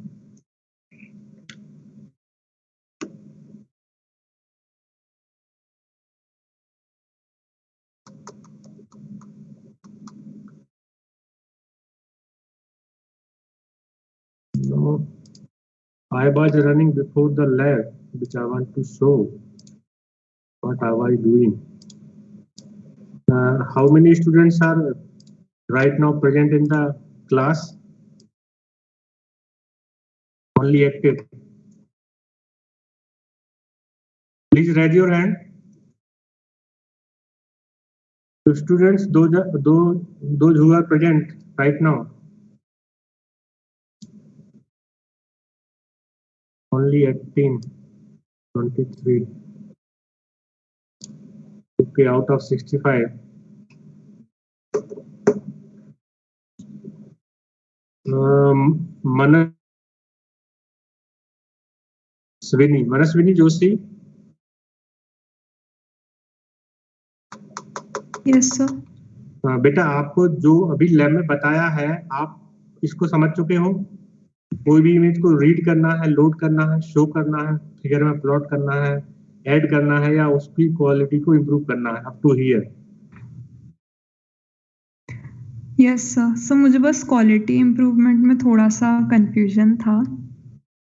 No, I was running before the lab, which I want to show what I was doing. How many students are right now present in the class? Only active. Please raise your hand. So students, those who are present right now. Only 18, 23. Okay, out of 65. Manaswini Joshi. Yes sir. बेटा आपको जो अभी lab में बताया है आप इसको समझ चुके हो? कोई भी इमेज को रीड करना है, लोड करना है, शो करना है, फिगर में प्लॉट करना है, ऐड करना है या उसकी क्वालिटी को इम्प्रूव करना है up to here? Yes sir. Sir मुझे बस क्वालिटी इम्प्रूवमेंट में थोड़ा सा कंफ्यूजन था।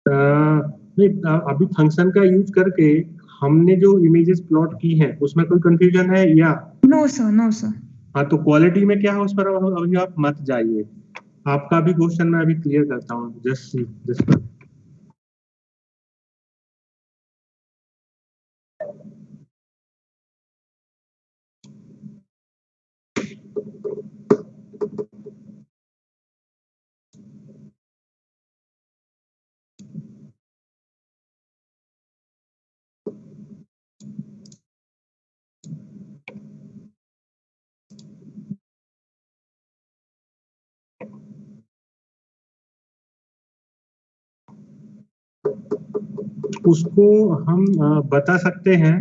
नहीं, अभी फंक्शन का यूज करके हमने जो इमेजेस प्लॉट की हैं उसमें कोई कंफ्यूजन है या? No sir, no sir. हाँ, तो क्वालिटी में क्या है उस पर अभी आप मत जाइए। आपका भी क्वेश्चन मैं अभी क्लियर करता हूँ, जस्ट दिस वन। उसको हम बता सकते हैं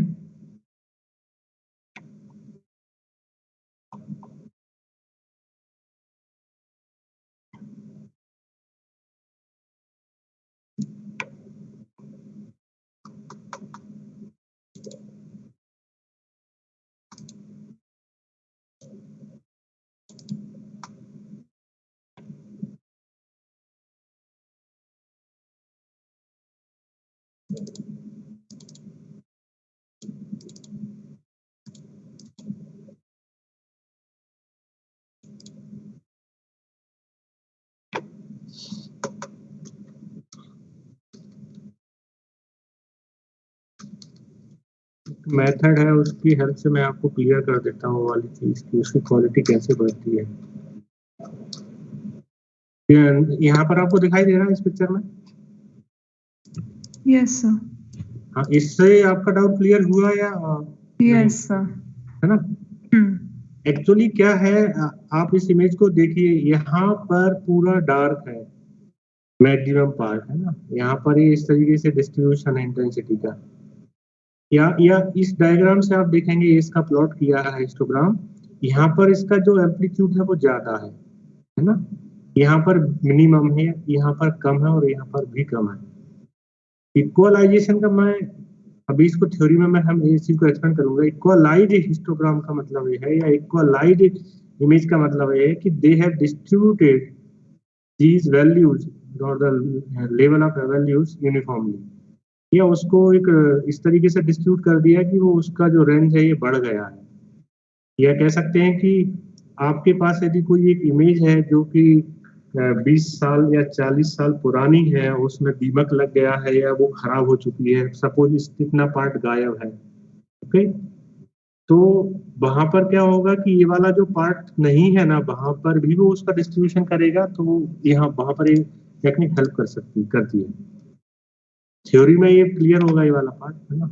मेथड है, उसकी हेल्प से मैं आपको क्लियर कर देता हूँ वो वाली चीज की उसकी क्वालिटी कैसे बढ़ती है। यहाँ पर आपको दिखाई दे रहा है इस पिक्चर में? Yes sir. हाँ, इससे आपका डाउट क्लियर हुआ या यस सर। है ना? एक्चुअली क्या है, आप इस इमेज को देखिए, यहाँ पर पूरा डार्क है, मैक्सिमम पार्ट है ना, यहाँ पर ये इस तरीके से डिस्ट्रीब्यूशन है इंटेंसिटी का। या इस डायग्राम से आप देखेंगे, इसका प्लॉट किया है हिस्टोग्राम, यहाँ पर इसका जो एम्पलीट्यूड है वो ज्यादा है ना, यहाँ पर मिनिमम है, यहाँ पर कम है और यहाँ पर भी कम है। इक्वलाइजेशन का मैं अभी इसको थ्योरी में हम इस चीज को एक्सप्लेन करूंगा। इक्वलाइज हिस्टोग्राम का मतलब ये है, या इक्वलाइज इमेज का मतलब ये है कि they have distributed these values और the level of values uniformly, या उसको एक इस तरीके से डिस्ट्रीब्यूट कर दिया कि वो उसका जो रेंज है ये बढ़ गया है। या कह सकते हैं कि आपके पास यदि कोई एक इमेज है जो कि 20 साल या 40 साल पुरानी है, उसमें दीमक लग गया है या वो खराब हो चुकी है, सपोज इतना पार्ट गायब है, ओके, तो वहां पर क्या होगा कि ये वाला जो पार्ट नहीं है ना, वहां पर भी वो उसका डिस्ट्रीब्यूशन करेगा। तो यहाँ वहां पर ये टेक्निक हेल्प करती है। थ्योरी में ये क्लियर होगा ये वाला पार्ट, है ना?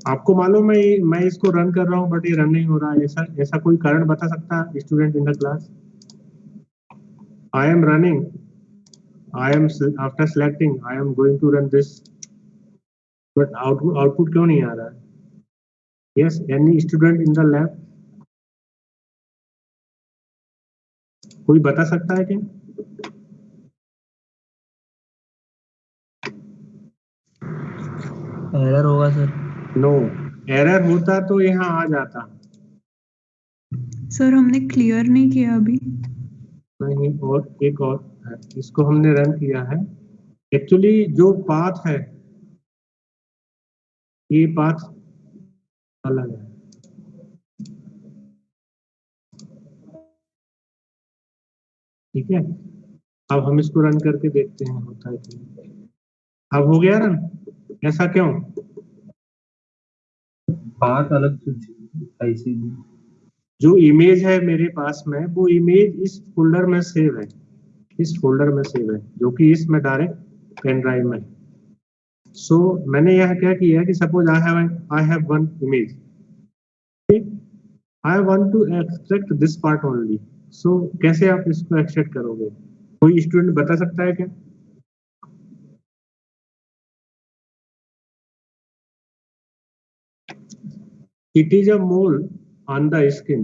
आपको मालूम है मैं इसको रन कर रहा हूँ बट ये रन नहीं हो रहा है, ऐसा ऐसा कोई कारण बता सकता है student in the class? I am running, I am after selecting I am going to run this, but output क्यों नहीं आ रहा है? Yes, any student in the lab, कोई बता सकता है क्या? एरर होगा सर। नो, एरर होता तो यहाँ आ जाता। सर हमने क्लियर नहीं किया अभी। नहीं, और एक और है, इसको हमने रन किया है। एक्चुअली जो पाथ है, ये पाथ अलग है। ठीक है, अब हम इसको रन करके देखते हैं होता है कि नहीं। अब हो गया रन, ऐसा क्यों? बात अलग से इसीलिए। जो इमेज है मेरे पास में, वो इमेज इस फोल्डर में सेव है, इस फोल्डर में सेव है, जो कि इसमें डायरेक्ट पेन ड्राइव में। सो मैंने यह क्या किया है कि suppose I have one image, I want to extract this part only. So कैसे आप इसको एक्सट्रैक्ट करोगे? कोई स्टूडेंट बता सकता है क्या? It is a mole on the skin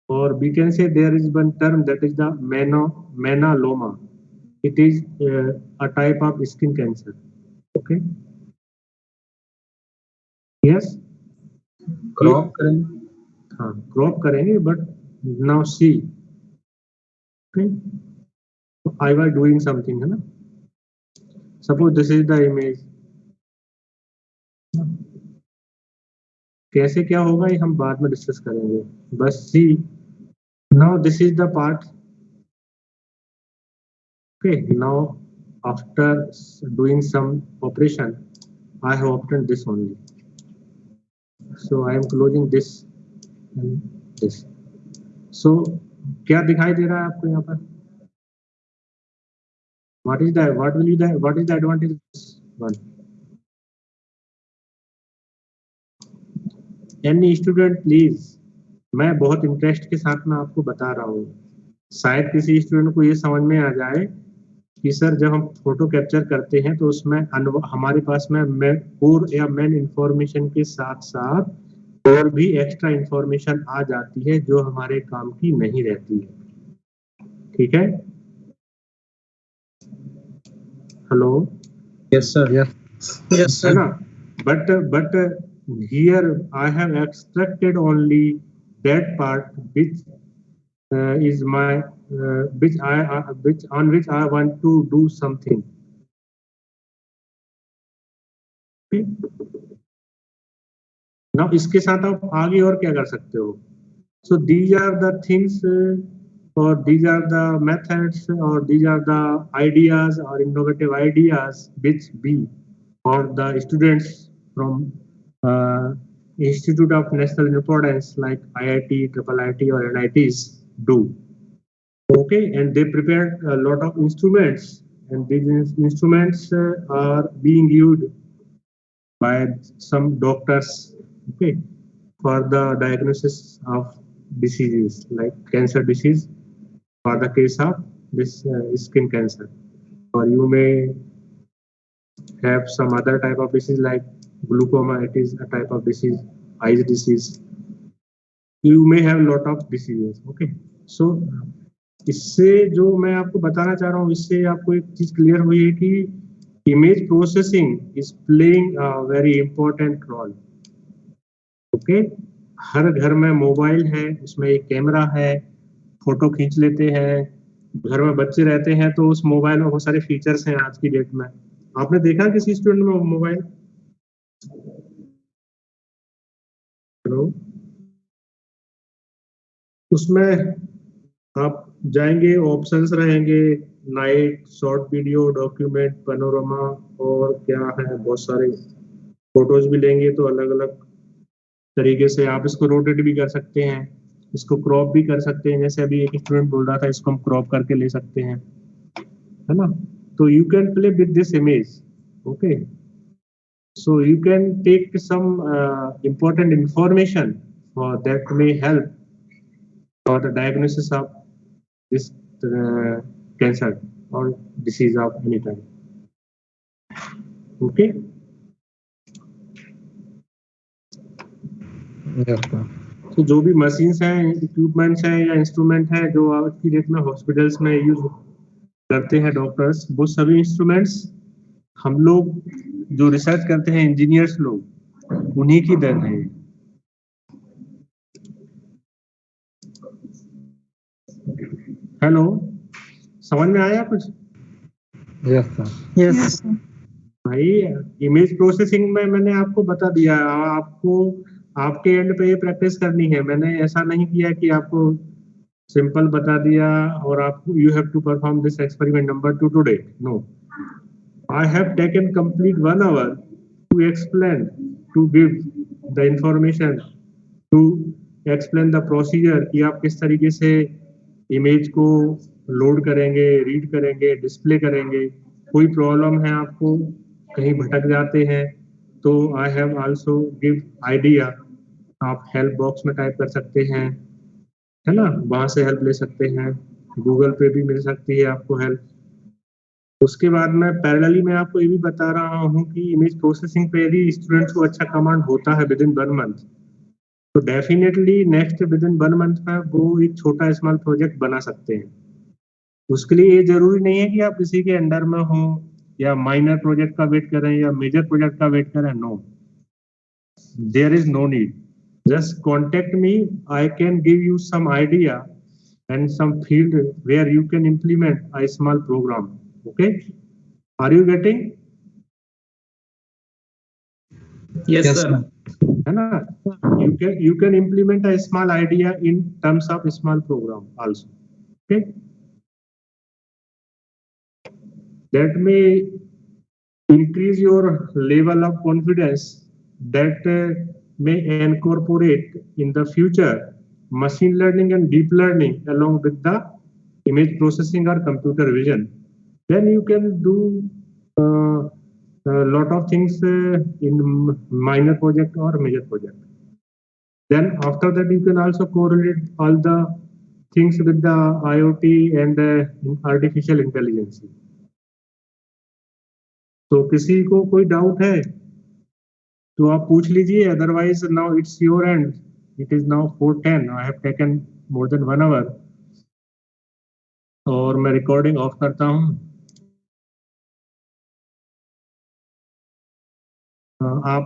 or we can say there is one term that is the melanoma. It is a type of skin cancer. Okay. Yes. Crop करेंगे. हाँ, crop करेंगे, but now see. Okay. I was doing something, है ना? Suppose this is the image. कैसे क्या होगा ये हम बाद में डिस्कस करेंगे. बस see. Now this is the part. Okay. Now after doing some operation, I have obtained this only. So I am closing this and this. So क्या दिखाई दे रहा है आपको यहाँ पर? What is the advantage? One. Any student please. मैं बहुत interest के साथ में आपको बता रहा हूँ. शायद किसी स्टूडेंट को ये समझ में आ जाए कि सर जब हम फोटो कैप्चर करते हैं तो उसमें हमारे पास में कोर या मेन इंफॉर्मेशन के साथ साथ और भी एक्स्ट्रा इंफॉर्मेशन आ जाती है जो हमारे काम की नहीं रहती है. ठीक है. हेलो. Yes sir. Yes. है ना. But here I have extracted only that part which is my which on which I want to do something. Okay? Now इसके साथ आप आगे और क्या कर सकते हो? So these are the things or these are the methods or these are the ideas or innovative ideas which we or the students from Institute of National Importance like IIT, IIT or NITs do. Okay, and they prepared a lot of instruments, and these instruments are being used by some doctors, okay, for the diagnosis of diseases like cancer disease, for the case of this skin cancer, or you may have some other type of disease like glaucoma. It is a type of disease, eyes disease. You may have a lot of diseases. Okay, so इससे जो मैं आपको बताना चाह रहा हूँ, इससे आपको एक चीज क्लियर हुई है कि image processing is playing a very important role. Okay. हर घर में मोबाइल है, उसमें एक कैमरा है, फोटो खींच लेते हैं. घर में बच्चे रहते हैं तो उस मोबाइल में बहुत सारे फीचर्स हैं आज की डेट में. आपने देखा किसी स्टूडेंट में मोबाइल? हेलो. उसमें आप जाएंगे, ऑप्शंस रहेंगे, night, short video, document, panorama और क्या है, बहुत सारे फोटोज भी लेंगे तो अलग अलग तरीके से आप इसको रोटेट भी कर सकते हैं, इसको क्रॉप भी कर सकते हैं. जैसे अभी एक स्टूडेंट बोल रहा था, इसको हम क्रॉप करके ले सकते हैं, है ना. तो you can play with this image. Okay. So you can take some important information for that may help for the diagnosis of this cancer or disease of any type. Okay. Yes, sir. तो जो भी machines हैं, equipments हैं या instrument हैं जो आज की डेट में हॉस्पिटल्स में यूज करते हैं डॉक्टर्स, वो सभी इंस्ट्रूमेंट्स हम लोग जो रिसर्च करते हैं, इंजीनियर्स लोग, उन्हीं की देन है. हेलो, समझ में आया कुछ? Yes, sir. Yes, sir. भाई इमेज प्रोसेसिंग में मैंने आपको बता दिया, आपको आपके एंड पे ये प्रैक्टिस करनी है. मैंने ऐसा नहीं किया कि आपको सिंपल बता दिया और आप you have to perform this experiment number 2 today. No, I have taken complete 1 hour to explain, to give the information, to explain the procedure कि आप किस तरीके से इमेज को लोड करेंगे, रीड करेंगे, डिस्प्ले करेंगे. कोई प्रॉब्लम है आपको, कहीं भटक जाते हैं तो I have also give idea. आप हेल्प बॉक्स में टाइप कर सकते हैं, है ना, वहां से हेल्प ले सकते हैं. गूगल पे भी मिल सकती है आपको हेल्प. उसके बाद में पैरेलली मैं आपको ये भी बता रहा हूँ कि इमेज प्रोसेसिंग पे यदि स्टूडेंट्स को अच्छा कमांड होता है विद इन 1 month, तो definitely next with in 1 month में वो एक छोटा स्मॉल प्रोजेक्ट बना सकते हैं। उसके लिए ये जरूरी नहीं है कि आप किसी के अंडर में हो या माइनर प्रोजेक्ट का वेट करें या मेजर प्रोजेक्ट का वेट करें। No, there is no need, just contact me, I can give you some idea and some field where you can implement a small program. Okay, are you getting? Yes, Yes, sir. sir. है ना, you can implement a small idea in terms of a small program also. Okay, that may increase your level of confidence that may incorporate in the future machine learning and deep learning along with the image processing or computer vision. Then you can do a lot of things in minor project or major project. Then after that you can also correlate all the things with the IoT and artificial intelligence. तो किसी को कोई doubt है तो आप पूछ लीजिए, otherwise now it's your end, it is now 4:10, I have taken more than 1 hour और मैं रिकॉर्डिंग ऑफ करता हूं। आप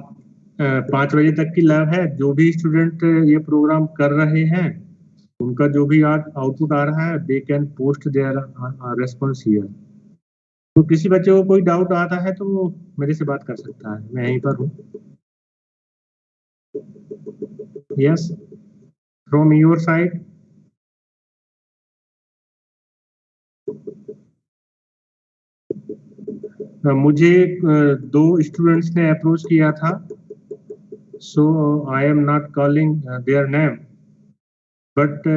5 बजे तक की लैब है, जो भी स्टूडेंट ये प्रोग्राम कर रहे हैं उनका जो भी आज आउटपुट आ रहा है they can post their response here. तो किसी बच्चे को कोई डाउट आता है तो वो मेरे से बात कर सकता है, मैं यहीं पर हूँ। Yes, from your side. मुझे 2 स्टूडेंट्स ने अप्रोच किया था, so I am not calling their name, but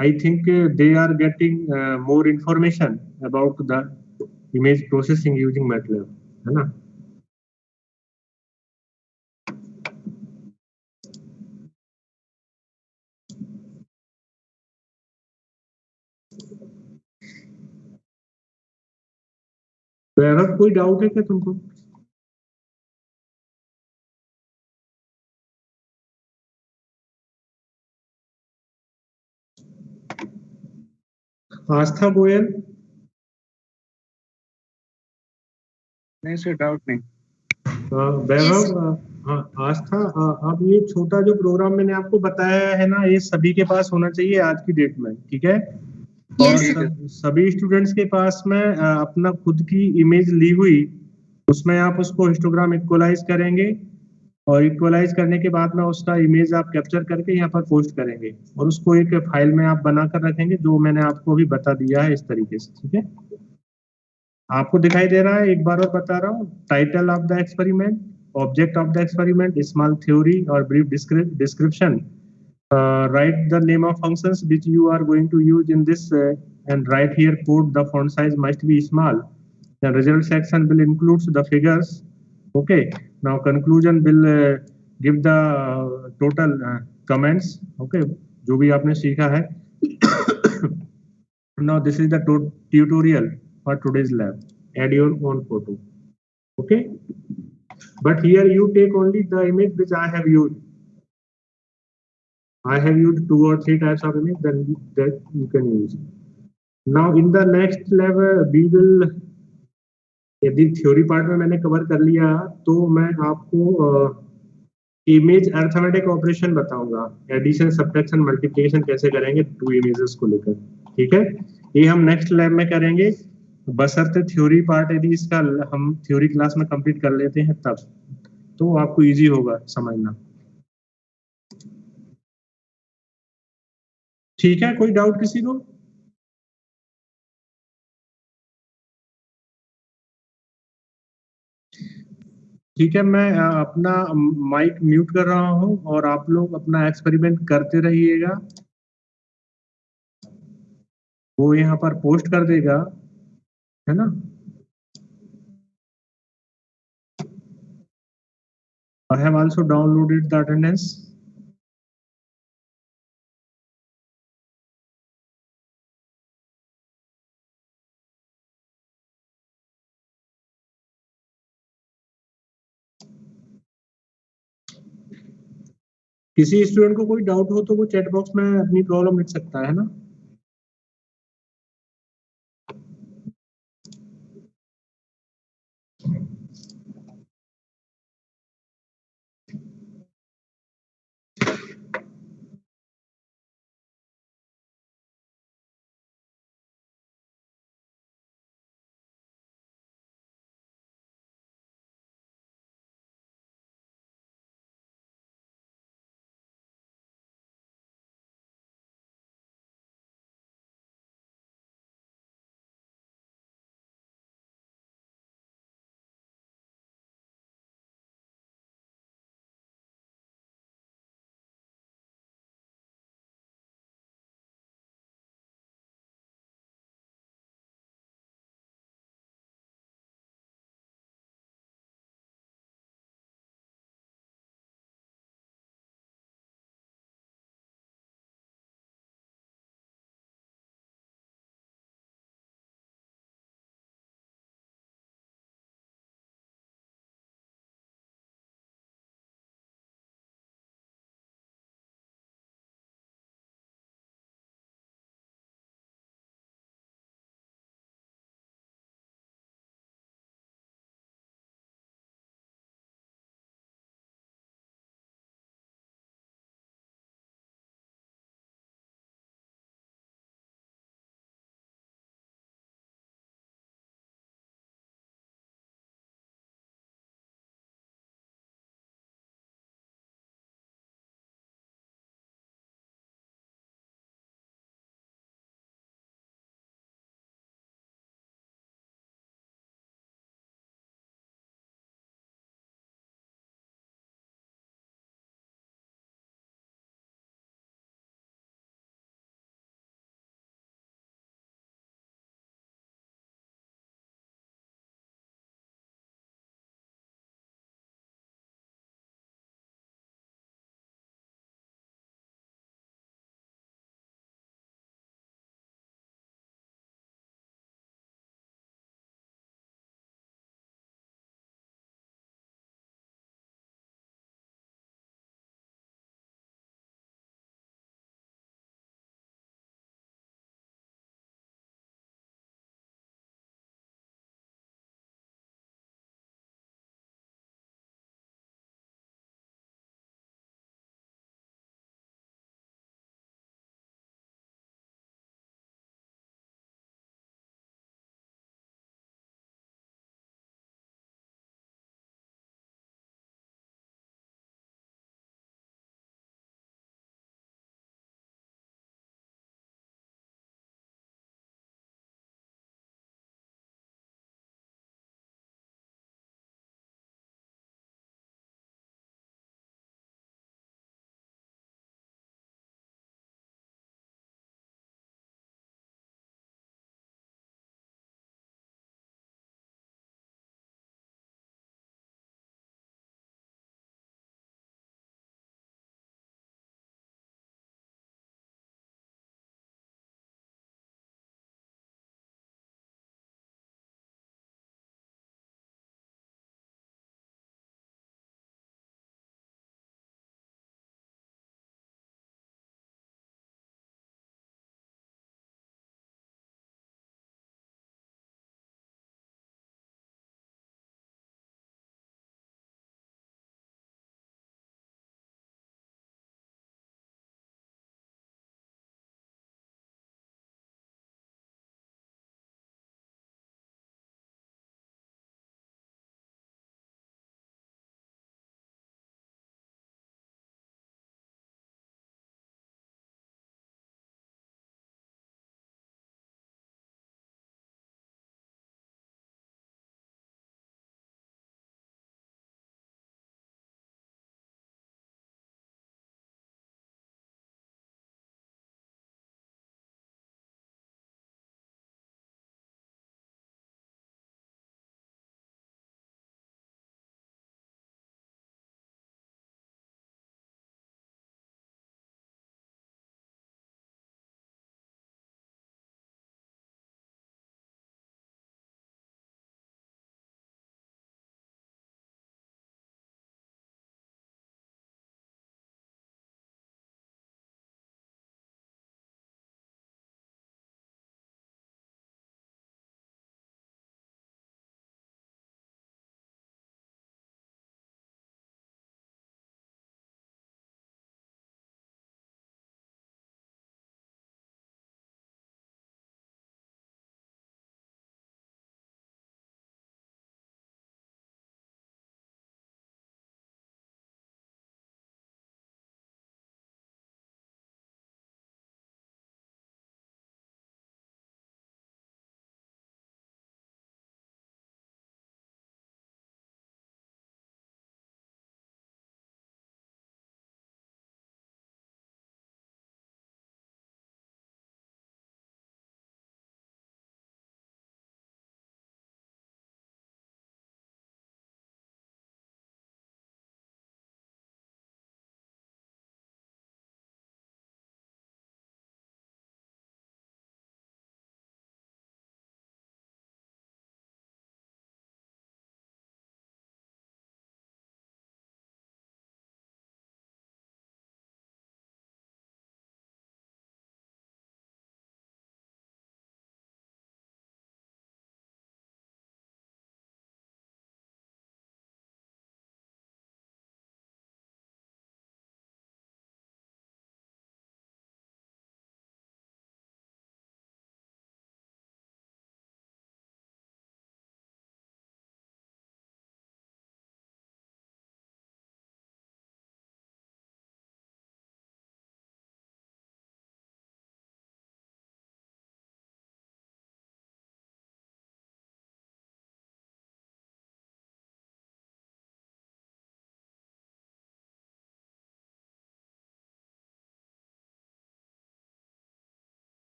I think they are getting more information about the image processing using MATLAB, है ना। वैभव, कोई डाउट है क्या तुमको? आस्था गोयल? नहीं सर, डाउट नहीं। वैभव, हाँ आस्था, अब ये छोटा जो प्रोग्राम मैंने आपको बताया है ना, ये सभी के पास होना चाहिए आज की डेट में, ठीक है। और सभी स्टूडेंट्स के पास में अपना खुद की इमेज ली हुई, उसमें आप उसको हिस्टोग्राम इक्वलाइज करेंगे और इक्वलाइज करने के बाद में उसका इमेज आप कैप्चर करके यहाँ पर पोस्ट करेंगे और उसको एक फाइल में आप बनाकर रखेंगे, जो मैंने आपको अभी बता दिया है इस तरीके से, ठीक है। आपको दिखाई दे रहा है, एक बार और बता रहा हूँ। Title of the experiment, object of the experiment, small theory और brief description, write the name of functions which you are going to use in this and write here code, the font size must be small, the result section will include the figures. Okay, now conclusion will give the total comments. Okay, जो भी आपने सीखा है। Now this is the tutorial for today's lab. Add your own photo. Okay, but here you take only the image which I have used. I have used 2 or 3 types of image, then that you can use. Now in the next level we will, यदि theory part में मैंने cover कर लिया तो मैं आपको image arithmetic operation बताऊंगा, addition, subtraction, multiplication कैसे करेंगे 2 इमेजेस को लेकर, ठीक है। ये हम नेक्स्ट लैब में करेंगे, बशर्ते थ्योरी पार्ट यदि इसका हम थ्योरी क्लास में कंप्लीट कर लेते हैं तब, तो आपको इजी होगा समझना। ठीक है, कोई डाउट किसी को? ठीक है, मैं अपना माइक म्यूट कर रहा हूं और आप लोग अपना एक्सपेरिमेंट करते रहिएगा। वो यहाँ पर पोस्ट कर देगा, है ना। I have also downloaded the attendance. किसी स्टूडेंट को कोई डाउट हो तो वो चैट बॉक्स में अपनी प्रॉब्लम लिख सकता है ना।